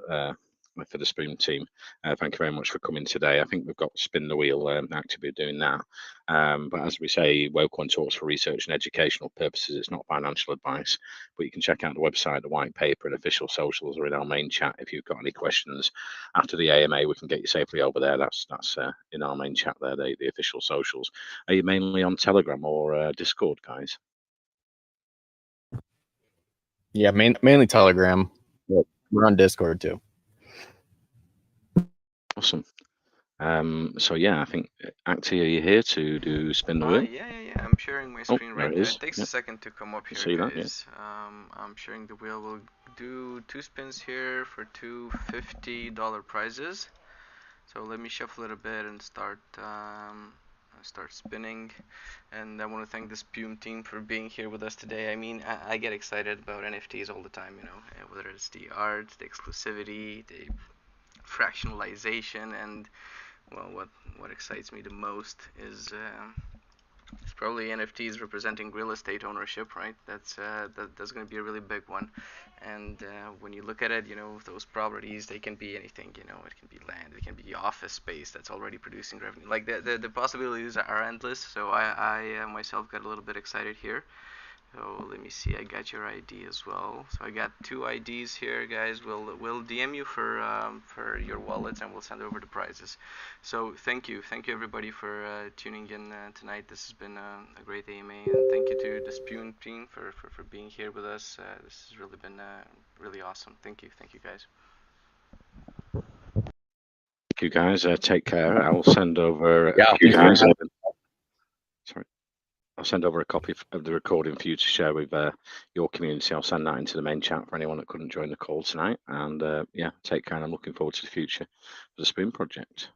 the Spume team. Thank you very much for coming today. I think we've got Spin the Wheel actively doing that. But as we say, Wellcoin talks for research and educational purposes. It's not financial advice, but you can check out the website, the white paper, and official socials are in our main chat. If you've got any questions after the AMA, we can get you safely over there. That's in our main chat there, the official socials. Are you mainly on Telegram or Discord, guys? Yeah, mainly Telegram, but we're on Discord too. Awesome. So yeah, I think Acti, are you here to do Spin the Wheel? Yeah. I'm sharing my screen right now. It takes a second to come up here, see guys. That, yeah. I'm sharing the wheel. We'll do 2 spins here for 2 $50 prizes. So let me shuffle it a bit and start spinning. And I want to thank the Spume team for being here with us today. I mean, I get excited about NFTs all the time, whether it's the art, the exclusivity, the fractionalization, and well, what excites me the most is it's probably NFTs representing real estate ownership, right? That's going to be a really big one. And when you look at it, those properties, they can be anything. It can be land, it can be office space that's already producing revenue. Like the possibilities are endless. So I myself got a little bit excited here. So let me see. I got your ID as well. So I got 2 IDs here, guys. We'll DM you for your wallets, and we'll send over the prizes. So thank you everybody for tuning in tonight. This has been a great AMA, and thank you to the Spume team for being here with us. This has really been really awesome. Thank you guys. Thank you guys. Take care. I will send over a Yeah, copy. thanks for Sorry. I'll send over a copy of the recording for you to share with your community. I'll send that into the main chat for anyone that couldn't join the call tonight. And yeah, take care. And I'm looking forward to the future of the Spume project.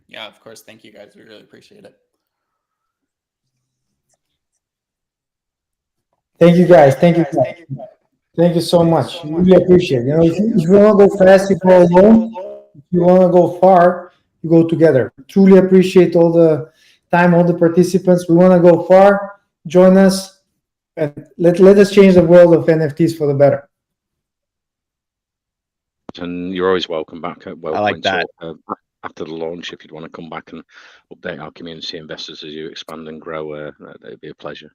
Yeah, of course. Thank you guys. We really appreciate it. Thank you guys. Thank you. Thank you so much. Really appreciate it. You know, if you want to go fast, you go alone. If you want to go far, you go together. Truly appreciate all the time, all the participants. We want to go far. Join us, and let us change the world of NFTs for the better. And you're always welcome back at I like that. After the launch, if you'd want to come back and update our community investors as you expand and grow, it'd be a pleasure.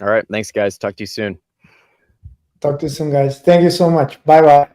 All right. Thanks, guys. Talk to you soon. Talk to you soon, guys. Thank you so much. Bye-bye.